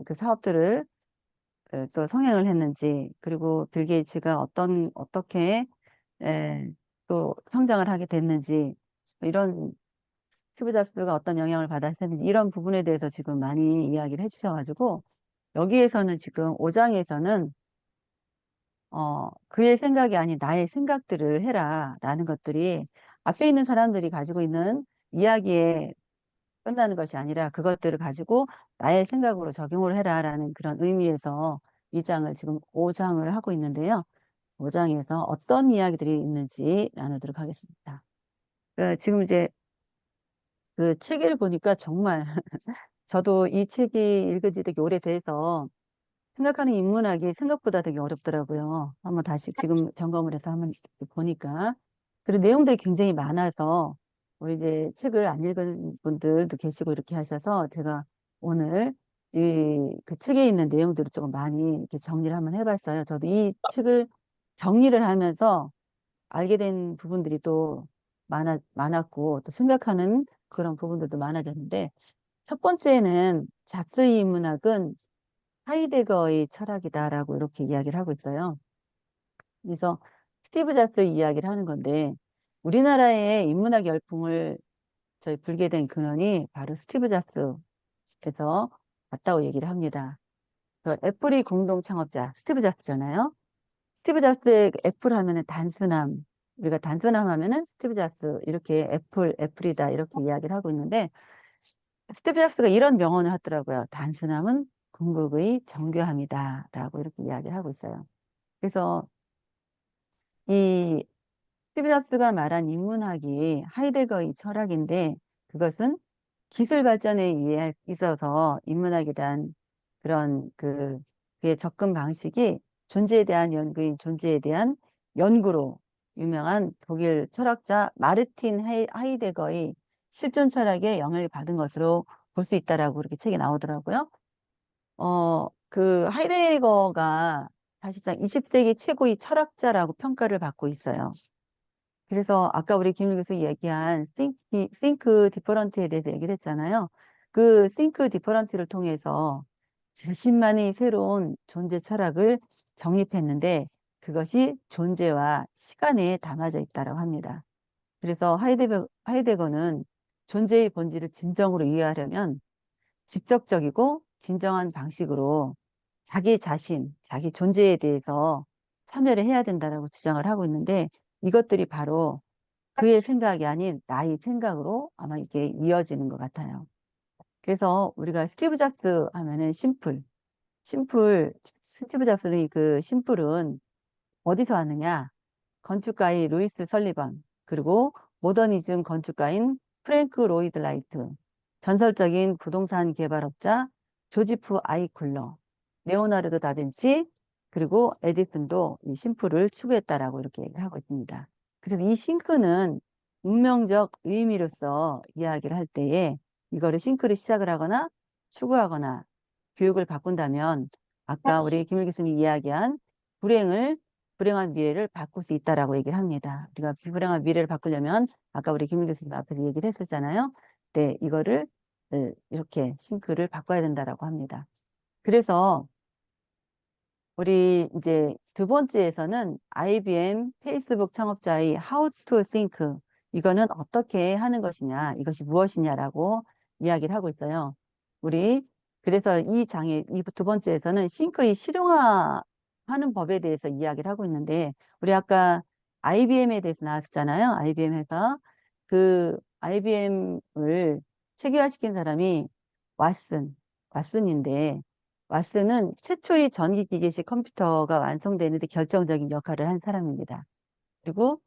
그 사업들을 또 성행을 했는지, 그리고 빌 게이츠가 어떻게 또 성장을 하게 됐는지, 이런 스티브 잡스가 어떤 영향을 받았는지, 이런 부분에 대해서 지금 많이 이야기를 해주셔가지고, 여기에서는 지금 5장에서는 그의 생각이 아닌 나의 생각들을 해라 라는 것들이 앞에 있는 사람들이 가지고 있는 이야기에 끝나는 것이 아니라 그것들을 가지고 나의 생각으로 적용을 해라 라는 그런 의미에서 이 장을 지금 5장을 하고 있는데요. 5장에서 어떤 이야기들이 있는지 나누도록 하겠습니다. 지금 이제 그 책을 보니까 정말 저도 이 책이 읽은 지 되게 오래돼서 생각하는 인문학이 생각보다 되게 어렵더라고요. 한번 다시 지금 점검을 해서 한번 보니까. 그리고 내용들이 굉장히 많아서 우리 이제 책을 안 읽은 분들도 계시고 이렇게 하셔서 제가 오늘 이 그 책에 있는 내용들을 조금 많이 이렇게 정리를 한번 해봤어요. 저도 이 책을 정리를 하면서 알게 된 부분들이 또 많았고 또 생각하는 그런 부분들도 많아졌는데 첫 번째는 잡스의 인문학은 하이데거의 철학이다라고 이렇게 이야기를 하고 있어요. 그래서 스티브 잡스 이야기를 하는 건데 우리나라의 인문학 열풍을 저희 불게 된 근원이 바로 스티브 잡스에서 왔다고 얘기를 합니다. 그 애플이 공동 창업자 스티브 잡스잖아요. 스티브 잡스의 그 애플 하면은 단순함, 우리가 단순함 하면은 스티브 잡스 이렇게 애플이다 이렇게 이야기를 하고 있는데 스티브 잡스가 이런 명언을 하더라고요. 단순함은 궁극의 정교함이다라고 이렇게 이야기를 하고 있어요. 그래서 이 스티브 잡스가 말한 인문학이 하이데거의 철학인데 그것은 기술 발전에 의해 있어서 인문학에 대한 그런 그의 접근 방식이 존재에 대한 연구인 존재에 대한 연구로 유명한 독일 철학자 마르틴 하이데거의 실존 철학에 영향을 받은 것으로 볼 수 있다라고 그렇게 책에 나오더라고요. 그 하이데거가 사실상 20세기 최고의 철학자라고 평가를 받고 있어요. 그래서 아까 우리 김일 교수 얘기한 think different에 대해서 얘기를 했잖아요. 그 think different를 통해서 자신만의 새로운 존재 철학을 정립했는데 그것이 존재와 시간에 담아져 있다고 합니다. 그래서 하이데거는 존재의 본질을 진정으로 이해하려면 직접적이고 진정한 방식으로 자기 자신, 자기 존재에 대해서 참여를 해야 된다라고 주장을 하고 있는데 이것들이 바로 그의 생각이 아닌 나의 생각으로 아마 이게 이어지는 것 같아요. 그래서 우리가 스티브 잡스 하면은 스티브 잡스의 그 심플은 어디서 왔느냐? 건축가인 루이스 설리번, 그리고 모더니즘 건축가인 프랭크 로이드 라이트, 전설적인 부동산 개발업자 조지프 아이쿨러, 레오나르도 다빈치, 그리고 에디슨도 이 심플을 추구했다라고 이렇게 얘기하고 있습니다. 그래서 이 싱크는 운명적 의미로서 이야기를 할 때에 이거를 싱크를 시작을 하거나 추구하거나 교육을 바꾼다면 아까 우리 김일 교수님이 이야기한 불행한 미래를 바꿀 수 있다라고 얘기를 합니다. 우리가 불행한 미래를 바꾸려면 아까 우리 김일 교수님 앞에서 얘기를 했었잖아요. 네, 이거를 이렇게 싱크를 바꿔야 된다라고 합니다. 그래서 우리 이제 두 번째에서는 IBM, 페이스북 창업자의 How to Think 이거는 어떻게 하는 것이냐, 이것이 무엇이냐라고 이야기를 하고 있어요. 우리 그래서 이 두 번째에서는 싱크의 실용화하는 법에 대해서 이야기를 하고 있는데 우리 아까 IBM에 대해서 나왔잖아요. IBM에서 그 IBM을 체계화시킨 사람이 왓슨인데 왓슨은 최초의 전기기계식 컴퓨터가 완성되는데 결정적인 역할을 한 사람입니다. 그리고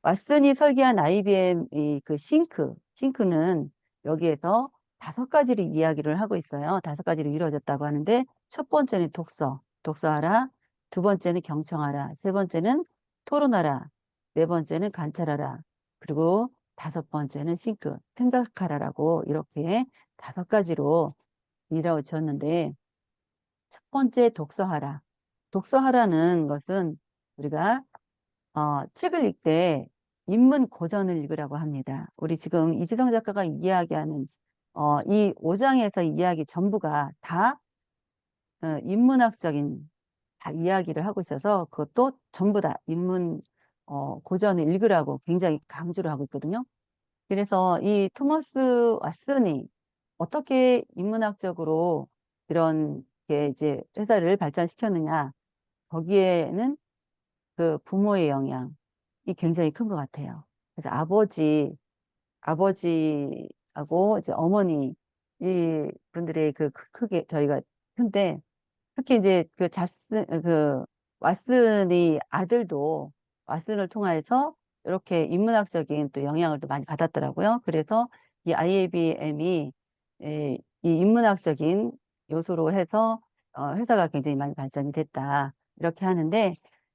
왓슨이 설계한 IBM의 그 싱크는 여기에서 5가지를 이야기를 하고 있어요. 5가지로 이루어졌다고 하는데 첫 번째는 독서하라. 두 번째는 경청하라. 세 번째는 토론하라. 네 번째는 관찰하라. 그리고 5번째는 생각하라라고 이렇게 5가지로 이루어졌는데 첫 번째 독서하라. 독서하라는 것은 우리가 책을 읽을 때 인문 고전을 읽으라고 합니다. 우리 지금 이지성 작가가 이야기하는 이 5장에서 이야기 전부가 다 인문학적인 다 이야기를 하고 있어서 그것도 전부 다 인문 고전을 읽으라고 굉장히 강조를 하고 있거든요. 그래서 이 토머스 왓슨이 어떻게 인문학적으로 이런 게 이제 회사를 발전시켰느냐 거기에는 그 부모의 영향이 굉장히 큰 것 같아요. 그래서 아버지하고 이제 어머니 이 분들의 크게 저희가 큰데 특히 이제 왓슨의 아들도 왓슨을 통해서 이렇게 인문학적인 또 영향을 또 많이 받았더라고요. 그래서 이 IBM이 이 인문학적인 요소로 해서 회사가 굉장히 많이 발전이 됐다. 이렇게 하는데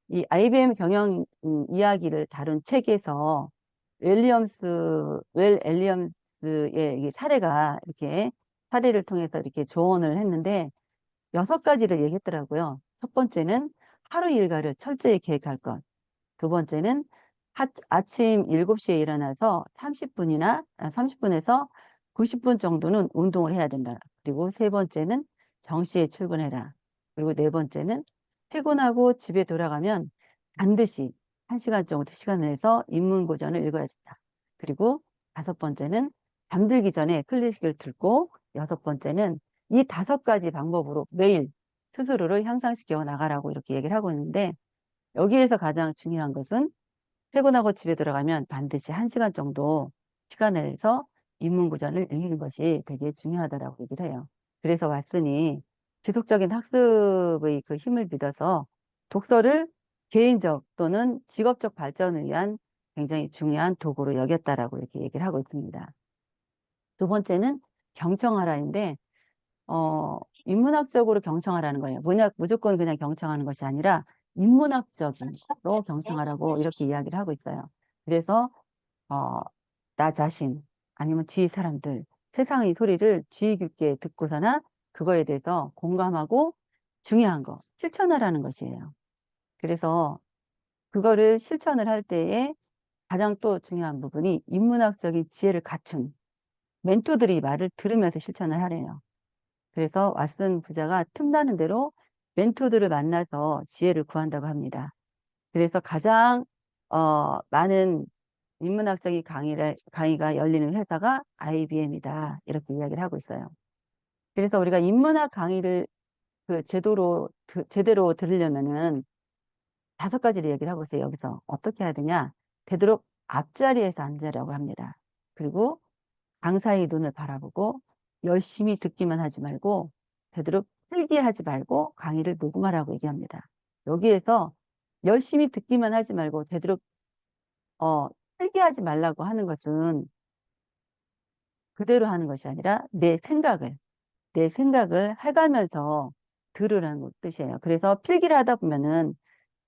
이 IBM 경영 이야기를 다룬 책에서 웰 엘리엄스의 이 사례가 이렇게 사례를 통해서 이렇게 조언을 했는데 6가지를 얘기했더라고요. 첫 번째는 하루 일과를 철저히 계획할 것. 두 번째는 아침 7시에 일어나서 30분에서 90분 정도는 운동을 해야 된다. 그리고 세 번째는 정시에 출근해라. 그리고 네 번째는 퇴근하고 집에 돌아가면 반드시 1시간 정도 시간을 내서 인문고전을 읽어야 된다. 그리고 5번째는 잠들기 전에 클래식을 듣고, 6번째는 이 5가지 방법으로 매일 스스로를 향상시켜 나가라고 이렇게 얘기를 하고 있는데, 여기에서 가장 중요한 것은 퇴근하고 집에 들어가면 반드시 1시간 정도 시간을 내서 인문고전을 읽는 것이 되게 중요하다라고 얘기를 해요. 그래서 왓슨이 지속적인 학습의 그 힘을 믿어서 독서를 개인적 또는 직업적 발전을 위한 굉장히 중요한 도구로 여겼다라고 이렇게 얘기를 하고 있습니다. 두 번째는 경청하라인데, 인문학적으로 경청하라는 거예요. 무조건 그냥 경청하는 것이 아니라 인문학적으로 경청하라고 이렇게 이야기를 하고 있어요. 그래서 어, 나 자신 아니면 주위 사람들, 세상의 소리를 주의 깊게 듣고서나 그거에 대해서 공감하고 중요한 거 실천하라는 것이에요. 그래서 그거를 실천을 할 때에 가장 또 중요한 부분이 인문학적인 지혜를 갖춘 멘토들이 말을 들으면서 실천을 하래요. 그래서 왓슨 부자가 틈나는 대로 멘토들을 만나서 지혜를 구한다고 합니다. 그래서 가장 많은 인문학적인 강의가 열리는 회사가 IBM이다. 이렇게 이야기를 하고 있어요. 그래서 우리가 인문학 강의를 제대로 들으려면은 5가지를 얘기를 하고 있어요. 여기서 어떻게 해야 되냐? 되도록 앞자리에서 앉으라고 합니다. 그리고 강사의 눈을 바라보고 열심히 듣기만 하지 말고 되도록 필기하지 말고 강의를 녹음하라고 얘기합니다. 여기에서 열심히 듣기만 하지 말고 되도록 필기하지 말라고 하는 것은 그대로 하는 것이 아니라 내 생각을 해가면서 들으라는 뜻이에요. 그래서 필기를 하다 보면은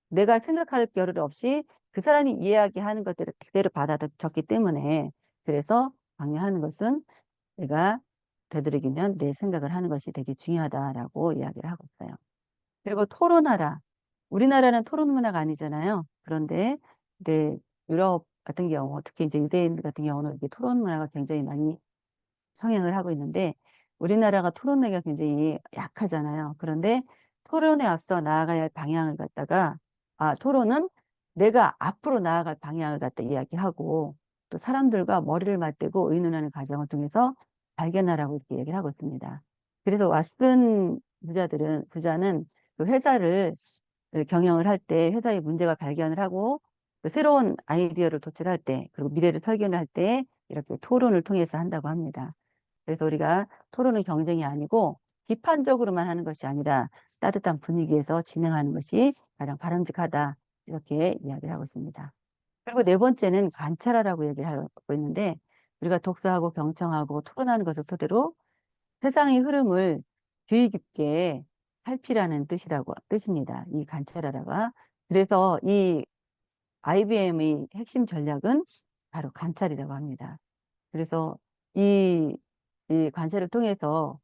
내가 생각할 겨를 없이 그 사람이 이야기하는 것들을 그대로 받아 적기 때문에, 그래서 강의하는 것은 내가 되도록이면 내 생각을 하는 것이 되게 중요하다라고 이야기를 하고 있어요. 그리고 토론하라. 우리나라는 토론 문화가 아니잖아요. 그런데 이제 유럽 같은 경우, 특히 이제 유대인 같은 경우는 이게 토론 문화가 굉장히 많이 성행을 하고 있는데, 우리나라가 토론회가 굉장히 약하잖아요. 그런데 토론에 앞서 나아가야 할 방향을 갖다가, 토론은 내가 앞으로 나아갈 방향을 갖다 이야기하고, 또 사람들과 머리를 맞대고 의논하는 과정을 통해서 발견하라고 이렇게 얘기를 하고 있습니다. 그래서 왓슨 부자는 그 회사를 경영을 할 때 회사의 문제가 발견을 하고, 그 새로운 아이디어를 도출할 때, 그리고 미래를 설계할 때 이렇게 토론을 통해서 한다고 합니다. 그래서 우리가 토론은 경쟁이 아니고 비판적으로만 하는 것이 아니라 따뜻한 분위기에서 진행하는 것이 가장 바람직하다. 이렇게 이야기를 하고 있습니다. 그리고 네 번째는 관찰하라고 얘기를 하고 있는데, 우리가 독서하고 경청하고 토론하는 것을 토대로 세상의 흐름을 주의 깊게 살피라는 뜻입니다. 이 관찰하라가. 그래서 이 IBM의 핵심 전략은 바로 관찰이라고 합니다. 그래서 이, 이 관찰을 통해서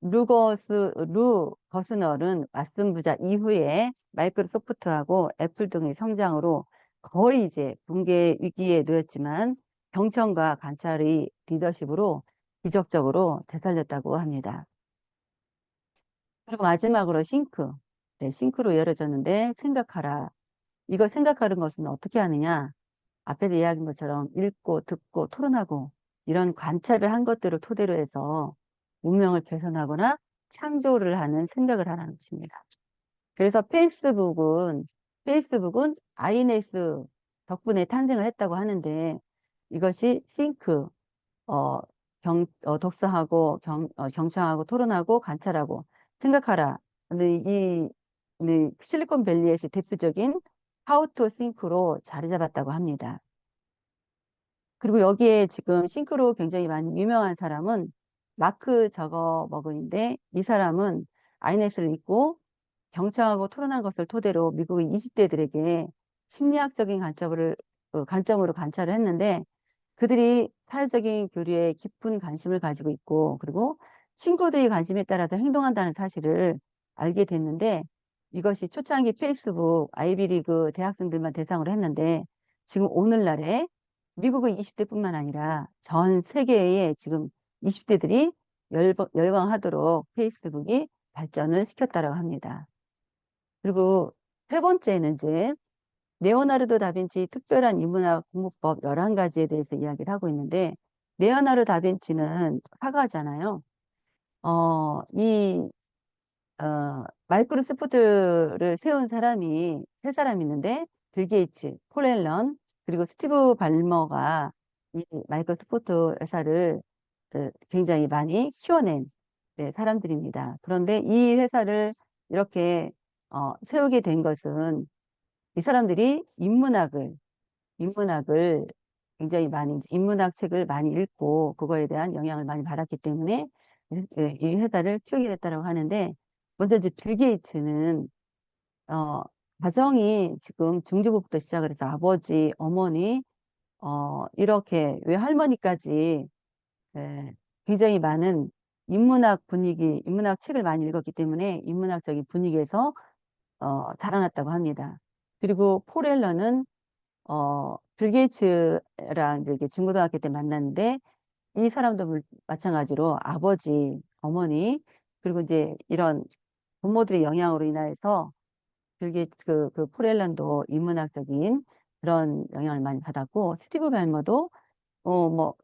루 거스널은 왓슨 부자 이후에 마이크로소프트하고 애플 등의 성장으로 거의 이제 붕괴 위기에 놓였지만 경청과 관찰의 리더십으로 기적적으로 되살렸다고 합니다. 그리고 마지막으로 싱크. 네, 싱크로 이어졌는데 생각하라. 이거 생각하는 것은 어떻게 하느냐? 앞에서 이야기한 것처럼 읽고 듣고 토론하고 이런 관찰을 한 것들을 토대로 해서 운명을 개선하거나 창조를 하는 생각을 하라는 것입니다. 그래서 페이스북은 INS 덕분에 탄생을 했다고 하는데, 이것이 think, 독서하고 경청하고 토론하고 관찰하고 생각하라. 근데 이 실리콘밸리에서 대표적인 how to think로 자리 잡았다고 합니다. 그리고 여기에 지금 싱크로 굉장히 많이 유명한 사람은 마크 저거버그인데, 이 사람은 INS를 읽고 경청하고 토론한 것을 토대로 미국의 20대들에게 심리학적인 관점으로 관찰을 했는데, 그들이 사회적인 교류에 깊은 관심을 가지고 있고, 그리고 친구들이 관심에 따라서 행동한다는 사실을 알게 됐는데, 이것이 초창기 페이스북 아이비리그 대학생들만 대상으로 했는데, 지금 오늘날에 미국의 20대뿐만 아니라 전 세계의 지금 20대들이 열광하도록 페이스북이 발전을 시켰다고 합니다. 그리고 세 번째는 이제 레오나르도 다빈치 특별한 인문학 공부법 11가지에 대해서 이야기를 하고 있는데, 레오나르도 다빈치는 화가잖아요. 이 마이크로소프트를 세운 사람이 세 사람 있는데, 빌 게이츠, 폴 앨런, 그리고 스티브 발머가 이 마이크로소프트 회사를 굉장히 많이 키워낸 네, 사람들입니다. 그런데 이 회사를 이렇게 세우게 된 것은 이 사람들이 인문학을 굉장히 많이, 인문학 책을 많이 읽고 그거에 대한 영향을 많이 받았기 때문에 이 회사를 키우게 됐다고 하는데, 먼저 이제 빌 게이츠는 어, 가정이 지금 중주부부터 시작을 해서 아버지, 어머니, 이렇게 외할머니까지 예, 굉장히 많은 인문학 책을 많이 읽었기 때문에 인문학적인 분위기에서 자라났다고 합니다. 그리고 폴 앨런은 빌 게이츠랑 이제 중고등학교 때 만났는데, 이 사람도 마찬가지로 아버지, 어머니, 그리고 이제 이런 부모들의 영향으로 인하여서 폴 앨런도 인문학적인 그런 영향을 많이 받았고, 스티브 발머도 뭐,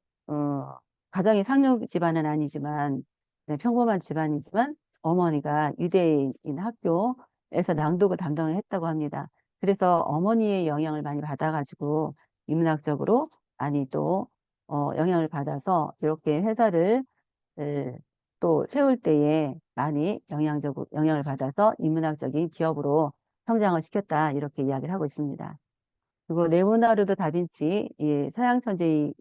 가정이 상류 집안은 아니지만, 네, 평범한 집안이지만, 어머니가 유대인 학교에서 낭독을 담당을 했다고 합니다. 그래서 어머니의 영향을 많이 받아가지고, 인문학적으로 많이 또, 영향을 받아서, 이렇게 회사를 에, 또 세울 때에 많이 영향을 받아서 인문학적인 기업으로 성장을 시켰다. 이렇게 이야기를 하고 있습니다. 그리고 레오나르도 다빈치, 이 서양 천재의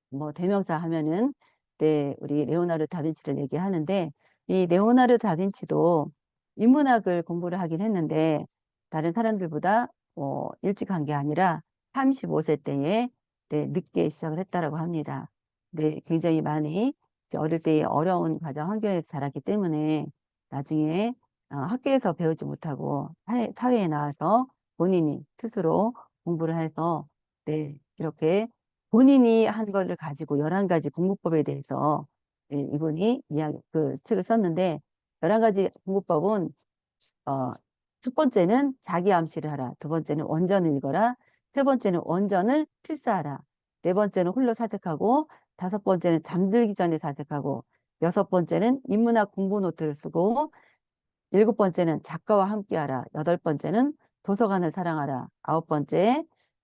뭐 대명사 하면은 네, 우리 레오나르도 다빈치를 얘기하는데, 이 레오나르도 다빈치도 인문학을 공부를 하긴 했는데 다른 사람들보다 일찍 한 게 아니라 35세 때에 네, 늦게 시작을 했다라고 합니다. 네, 굉장히 많이 이제 어릴 때 어려운 가정 환경에서 자랐기 때문에 나중에 학교에서 배우지 못하고 사회에 나와서 본인이 스스로 공부를 해서 네, 이렇게 본인이 한 거를 가지고 11가지 공부법에 대해서 예, 이분이 책을 썼는데, 11가지 공부법은 첫 번째는 자기 암시를 하라. 두 번째는 원전을 읽어라. 세 번째는 원전을 필사하라. 네 번째는 홀로 사색하고, 다섯 번째는 잠들기 전에 사색하고, 여섯 번째는 인문학 공부 노트를 쓰고, 일곱 번째는 작가와 함께하라. 여덟 번째는 도서관을 사랑하라. 아홉 번째,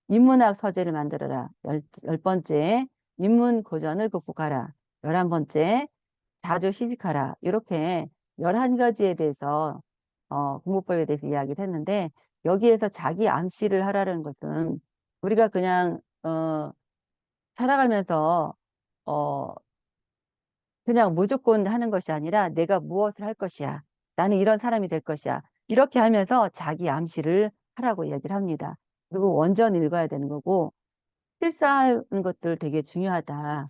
인문학 서재를 만들어라. 열 번째, 인문 고전을 극복하라. 11번째, 자주 휴식하라. 이렇게 11가지에 대해서 공부법에 대해서 이야기를 했는데, 여기에서 자기 암시를 하라는 것은 우리가 그냥 살아가면서 어, 그냥 무조건 하는 것이 아니라 내가 무엇을 할 것이야. 나는 이런 사람이 될 것이야. 이렇게 하면서 자기 암시를 하라고 이야기를 합니다. 그리고 원전 읽어야 되는 거고, 필사하는 것들 되게 중요하다.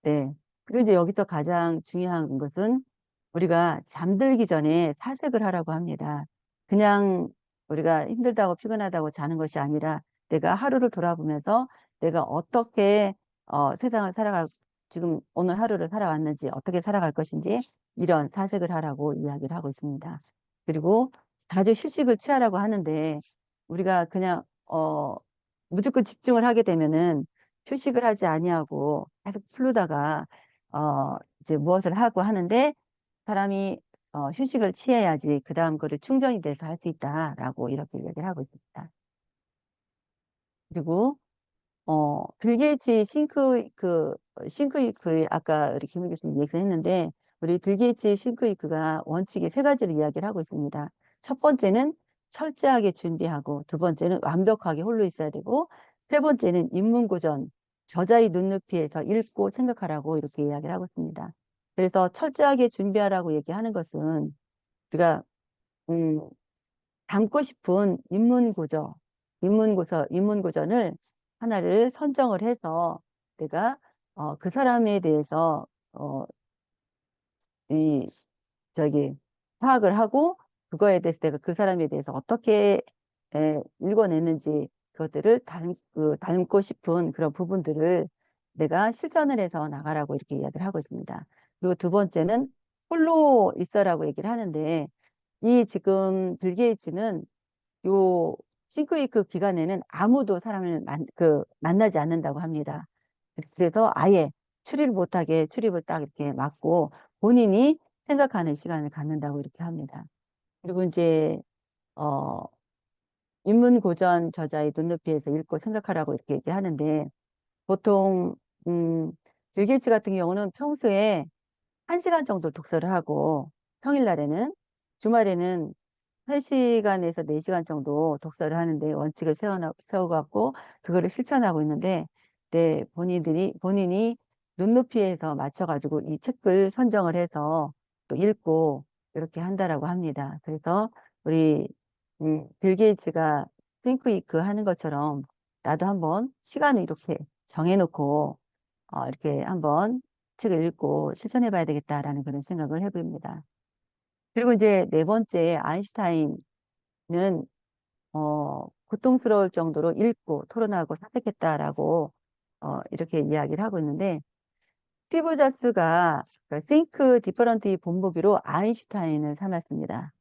네. 그리고 이제 여기서 가장 중요한 것은 우리가 잠들기 전에 사색을 하라고 합니다. 그냥 우리가 힘들다고 피곤하다고 자는 것이 아니라 내가 하루를 돌아보면서 내가 어떻게 세상을 지금 오늘 하루를 살아왔는지, 어떻게 살아갈 것인지 이런 사색을 하라고 이야기를 하고 있습니다. 그리고 자주 휴식을 취하라고 하는데, 우리가 그냥 무조건 집중을 하게 되면은 휴식을 하지 아니하고 계속 풀르다가 이제 무엇을 하고 하는데, 사람이 휴식을 취해야지 그 다음 거를 충전이 돼서 할 수 있다라고 이렇게 얘기를 하고 있습니다. 그리고 빌 게이츠 싱크위크 아까 우리 김은교 교수님 얘기했는데, 우리 빌 게이츠 싱크위크가 원칙이 세 가지를 이야기를 하고 있습니다. 첫 번째는 철저하게 준비하고, 두 번째는 완벽하게 홀로 있어야 되고, 세 번째는 인문고전, 저자의 눈높이에서 읽고 생각하라고 이렇게 이야기를 하고 있습니다. 그래서 철저하게 준비하라고 얘기하는 것은 우리가 음, 담고 싶은 인문고전을 하나를 선정을 해서 내가 그 사람에 대해서 이 저기 파악을 하고, 그거에 대해서 내가 그 사람에 대해서 어떻게 읽어냈는지 그것들을 닮고 싶은 그런 부분들을 내가 실천을 해서 나가라고 이렇게 이야기를 하고 있습니다. 그리고 두 번째는 홀로 있어라고 얘기를 하는데, 이 지금 빌 게이츠는 요 싱크위크 기간에는 아무도 사람을 만나지 않는다고 합니다. 그래서 아예 출입을 못하게 출입을 딱 이렇게 막고 본인이 생각하는 시간을 갖는다고 이렇게 합니다. 그리고 이제 어, 인문고전 저자의 눈높이에서 읽고 생각하라고 이렇게 얘기하는데 보통 빌 게이츠 같은 경우는 평소에 1시간 정도 독서를 하고 평일날에는 주말에는 3시간에서 4시간 정도 독서를 하는데 원칙을 세워갖고 그거를 실천하고 있는데 본인이 눈높이에서 맞춰가지고 이 책을 선정을 해서 또 읽고 이렇게 한다라고 합니다. 그래서 우리 빌 게이츠가 띵크 위크 하는 것처럼 나도 한번 시간을 이렇게 정해놓고 이렇게 한번 책을 읽고 실천해 봐야 되겠다라는 그런 생각을 해봅니다. 그리고 이제 네 번째 아인슈타인은 고통스러울 정도로 읽고 토론하고 사색했다라고 이렇게 이야기를 하고 있는데 스티브 잡스가 Think Differently 본보기로 아인슈타인을 삼았습니다.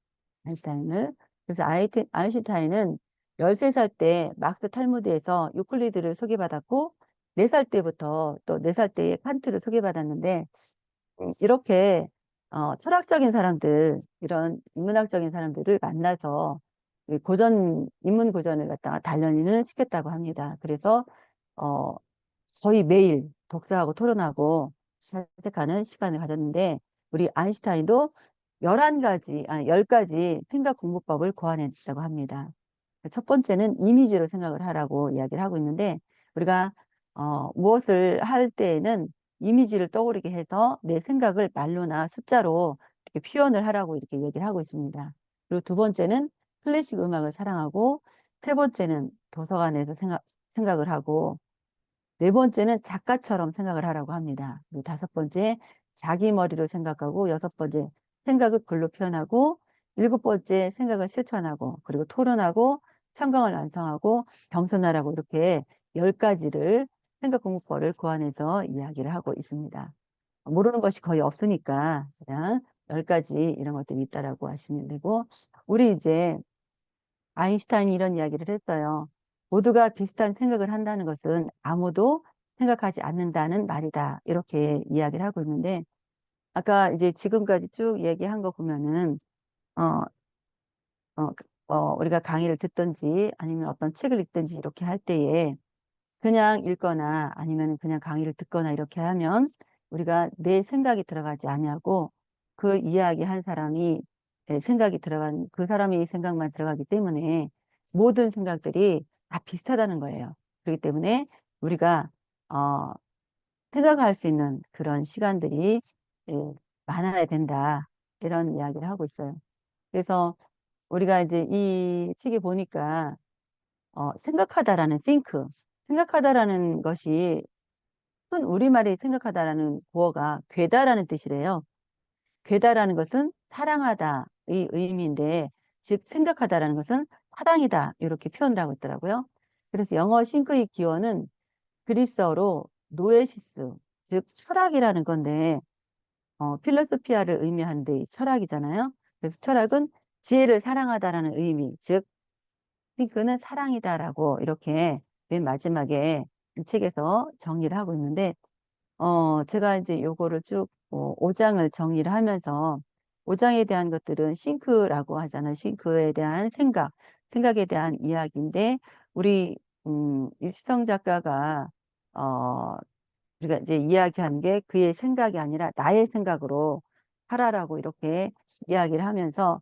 아인슈타인을. 그래서 아인슈타인은 13살 때 막스 탈무드에서 유클리드를 소개받았고 4살 때부터 또 4살 때에 칸트를 소개받았는데 이렇게 철학적인 사람들, 이런 인문학적인 사람들을 만나서 이 인문 고전을 갖다가 단련을 시켰다고 합니다. 그래서 어, 거의 매일 독서하고 토론하고 사색하는 시간을 가졌는데 우리 아인슈타인도 10가지 생각 공부법을 고안했다고 합니다. 첫 번째는 이미지로 생각을 하라고 이야기를 하고 있는데 우리가 무엇을 할 때에는 이미지를 떠오르게 해서 내 생각을 말로나 숫자로 이렇게 표현을 하라고 이렇게 얘기를 하고 있습니다. 그리고 두 번째는 클래식 음악을 사랑하고 세 번째는 도서관에서 생각을 하고 네 번째는 작가처럼 생각을 하라고 합니다. 그리고 다섯 번째 자기 머리로 생각하고 여섯 번째 생각을 글로 표현하고 일곱 번째 생각을 실천하고 그리고 토론하고 청강을 완성하고 겸손하라고 이렇게 10가지를 생각 공부법을 고안해서 이야기를 하고 있습니다. 모르는 것이 거의 없으니까 그냥 10가지 이런 것들이 있다라고 하시면 되고 우리 이제 아인슈타인이 이런 이야기를 했어요. 모두가 비슷한 생각을 한다는 것은 아무도 생각하지 않는다는 말이다. 이렇게 이야기를 하고 있는데 아까 이제 지금까지 쭉 얘기한 거 보면은 어, 우리가 강의를 듣든지 아니면 어떤 책을 읽든지 이렇게 할 때에 그냥 읽거나 아니면 그냥 강의를 듣거나 이렇게 하면 우리가 내 생각이 들어가지 아니하고 그 이야기한 사람이 생각이 들어간 그 사람의 생각만 들어가기 때문에 모든 생각들이 다 비슷하다는 거예요. 그렇기 때문에 우리가 어, 생각할 수 있는 그런 시간들이 예, 많아야 된다. 이런 이야기를 하고 있어요. 그래서 우리가 이제 이 책에 보니까 생각하다라는 think, 생각하다라는 것이 흔 우리말이 생각하다라는 구어가 괴다라는 뜻이래요. 괴다라는 것은 사랑하다의 의미인데, 즉 생각하다라는 것은 사랑이다 이렇게 표현을 하고 있더라고요. 그래서 영어 싱크의 기원은 그리스어로 노에시스, 즉 철학이라는 건데, 필로소피아를 의미하는데 철학이잖아요. 그래서 철학은 지혜를 사랑하다라는 의미, 즉 핑크는 사랑이다라고 이렇게 맨 마지막에 이 책에서 정리를 하고 있는데, 제가 이제 요거를 쭉 5장을 정리를 하면서 5장에 대한 것들은 싱크라고 하잖아요. 싱크에 대한 생각에 대한 이야기인데, 우리, 일시성 작가가, 우리가 이제 이야기한 게 그의 생각이 아니라 나의 생각으로 하라라고 이렇게 이야기를 하면서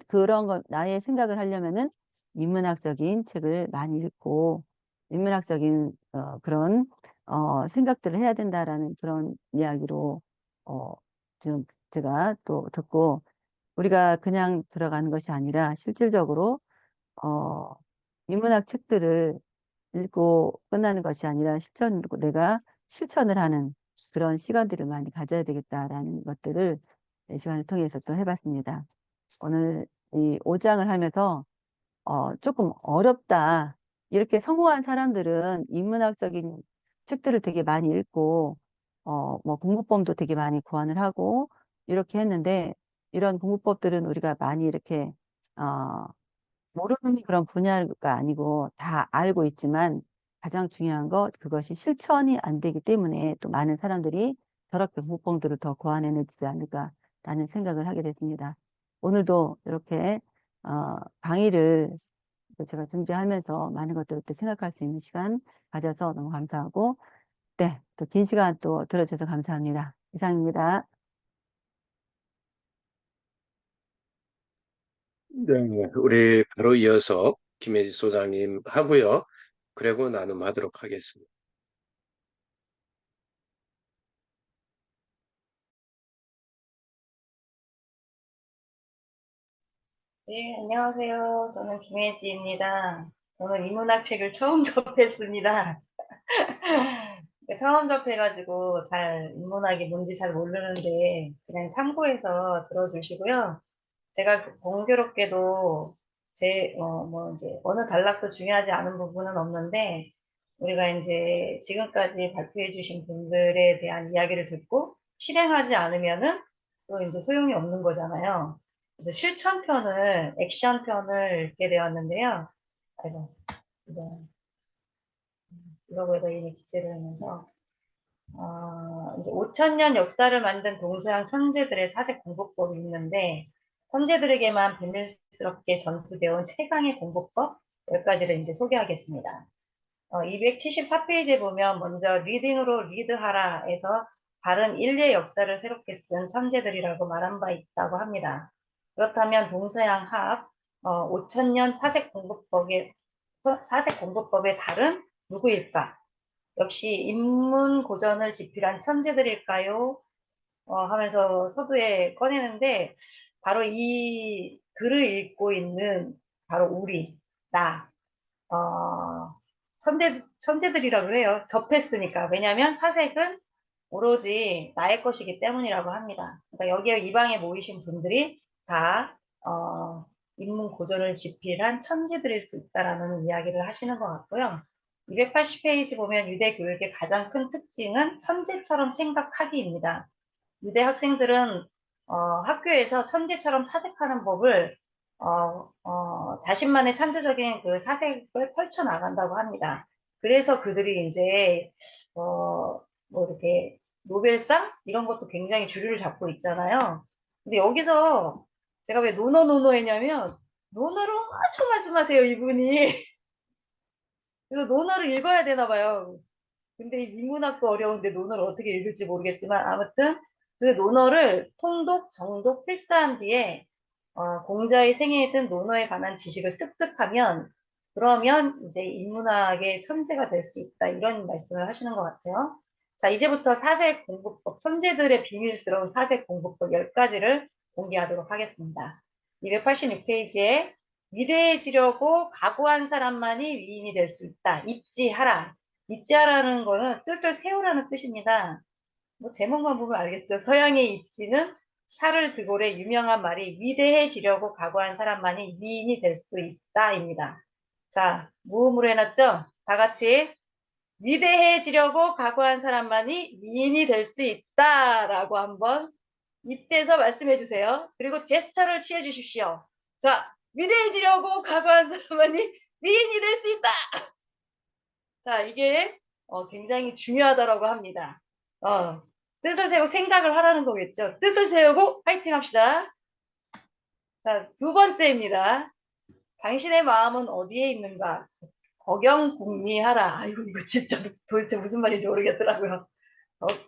그런 거 나의 생각을 하려면은 인문학적인 책을 많이 읽고 인문학적인 그런 생각들을 해야 된다라는 그런 이야기로 좀 제가 또 듣고 우리가 그냥 들어가는 것이 아니라 실질적으로 어, 인문학 책들을 읽고 끝나는 것이 아니라 내가 실천을 하는 그런 시간들을 많이 가져야 되겠다라는 것들을 이 시간을 통해서 또 해봤습니다. 오늘 이 5장을 하면서 조금 어렵다. 이렇게 성공한 사람들은 인문학적인 책들을 되게 많이 읽고 뭐 공부법도 되게 많이 고안을 하고 이렇게 했는데 이런 공부법들은 우리가 많이 이렇게 어, 모르는 그런 분야가 아니고 다 알고 있지만 가장 중요한 것 그것이 실천이 안 되기 때문에 또 많은 사람들이 저렇게 국뽕들을 더 고안해내지 않을까라는 생각을 하게 됐습니다. 오늘도 이렇게 강의를 제가 준비하면서 많은 것들을 또 생각할 수 있는 시간 가져서 너무 감사하고 네, 또 긴 시간 또 들어주셔서 감사합니다. 이상입니다. 네, 우리 바로 이어서 김혜지 소장님 하고요. 그리고 나눔하도록 하겠습니다. 네, 안녕하세요. 저는 김혜지입니다. 저는 인문학 책을 처음 접했습니다. 처음 접해가지고 인문학이 뭔지 잘 모르는데 그냥 참고해서 들어주시고요. 제가 공교롭게도 이제 어느 단락도 중요하지 않은 부분은 없는데 우리가 이제 지금까지 발표해 주신 분들에 대한 이야기를 듣고 실행하지 않으면은 또 이제 소용이 없는 거잖아요. 그래서 실천편을, 액션편을 읽게 되었는데요. 아이고, 이러고에다 이미 기재를 하면서, 이제 5,000년 역사를 만든 동서양 천재들의 사색 공부법이 있는데, 천재들에게만 비밀스럽게 전수되어 온 최강의 공부법 10가지를 이제 소개하겠습니다. 274페이지에 보면 먼저 리딩으로 리드하라에서 다른 인류의 역사를 새롭게 쓴 천재들이라고 말한 바 있다고 합니다. 그렇다면 동서양 합 5,000년 사색 공부법의 달은 누구일까? 역시 인문 고전을 집필한 천재들일까요? 하면서 서두에 꺼내는데 바로 이 글을 읽고 있는 바로 나, 천재들이라고 그래요. 접했으니까. 왜냐하면 사색은 오로지 나의 것이기 때문이라고 합니다. 그러니까 여기에 이 방에 모이신 분들이 다 인문 고전을 집필한 천재들일 수 있다라는 이야기를 하시는 것 같고요. 280페이지 보면 유대 교육의 가장 큰 특징은 천재처럼 생각하기입니다. 유대 학생들은 학교에서 천재처럼 사색하는 법을 자신만의 창조적인 그 사색을 펼쳐 나간다고 합니다. 그래서 그들이 이제 뭐 이렇게 노벨상 이런 것도 굉장히 주류를 잡고 있잖아요. 근데 여기서 제가 왜 노노노노 했냐면 논어를 엄청 말씀하세요, 이분이. 그래서 논어를 읽어야 되나 봐요. 근데 이 인문학도 어려운데 논어를 어떻게 읽을지 모르겠지만 아무튼 그 논어를 통독, 정독, 필사한 뒤에 공자의 생애에 든 논어에 관한 지식을 습득하면 그러면 이제 인문학의 천재가 될 수 있다 이런 말씀을 하시는 것 같아요. 자, 이제부터 사색 공부법, 천재들의 비밀스러운 사색 공부법 10가지를 공개하도록 하겠습니다. 286페이지에 위대해지려고 각오한 사람만이 위인이 될 수 있다. 입지하라. 입지하라는 거는 뜻을 세우라는 뜻입니다. 뭐 제목만 보면 알겠죠. 서양의 입지는 샤를 드골의 유명한 말이 위대해지려고 각오한 사람만이 위인이 될 수 있다입니다. 자, 무음으로 해놨죠? 다 같이 위대해지려고 각오한 사람만이 위인이 될 수 있다라고 한번 입대서 말씀해 주세요. 그리고 제스처를 취해 주십시오. 자, 위대해지려고 각오한 사람만이 위인이 될 수 있다. 자, 이게 굉장히 중요하다라고 합니다. 뜻을 세우고 생각을 하라는 거겠죠. 뜻을 세우고 파이팅 합시다. 자, 두 번째입니다. 당신의 마음은 어디에 있는가? 거경궁리하라. 아이고, 이거 진짜 도대체 무슨 말인지 모르겠더라고요.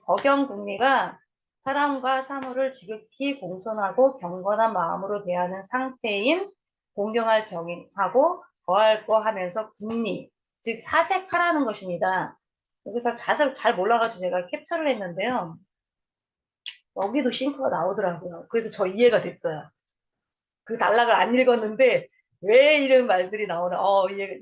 거경궁리가 사람과 사물을 지극히 공손하고 경건한 마음으로 대하는 상태인 공경할 병하고 거할 거 하면서 궁리, 즉 사색하라는 것입니다. 여기서 자세를 잘 몰라가지고 제가 캡처를 했는데요. 여기도 싱크가 나오더라고요. 그래서 저 이해가 됐어요. 그 단락을 안 읽었는데 왜 이런 말들이 나오나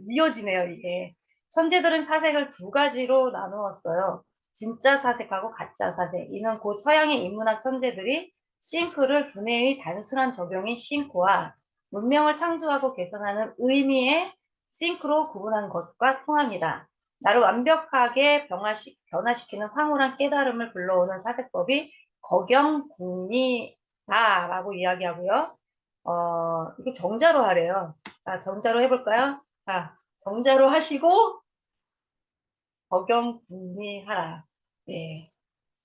이어지네요. 이게 천재들은 사색을 두 가지로 나누었어요. 진짜 사색하고 가짜 사색. 이는 곧 서양의 인문학 천재들이 싱크를 두뇌의 단순한 적용인 싱크와 문명을 창조하고 개선하는 의미의 싱크로 구분한 것과 통합니다. 나를 완벽하게 변화시키는 황홀한 깨달음을 불러오는 사색법이 거경궁리다라고 이야기하고요. 이게 정자로 하래요. 자, 정자로 해볼까요? 자, 정자로 하시고 적용궁리하라. 예,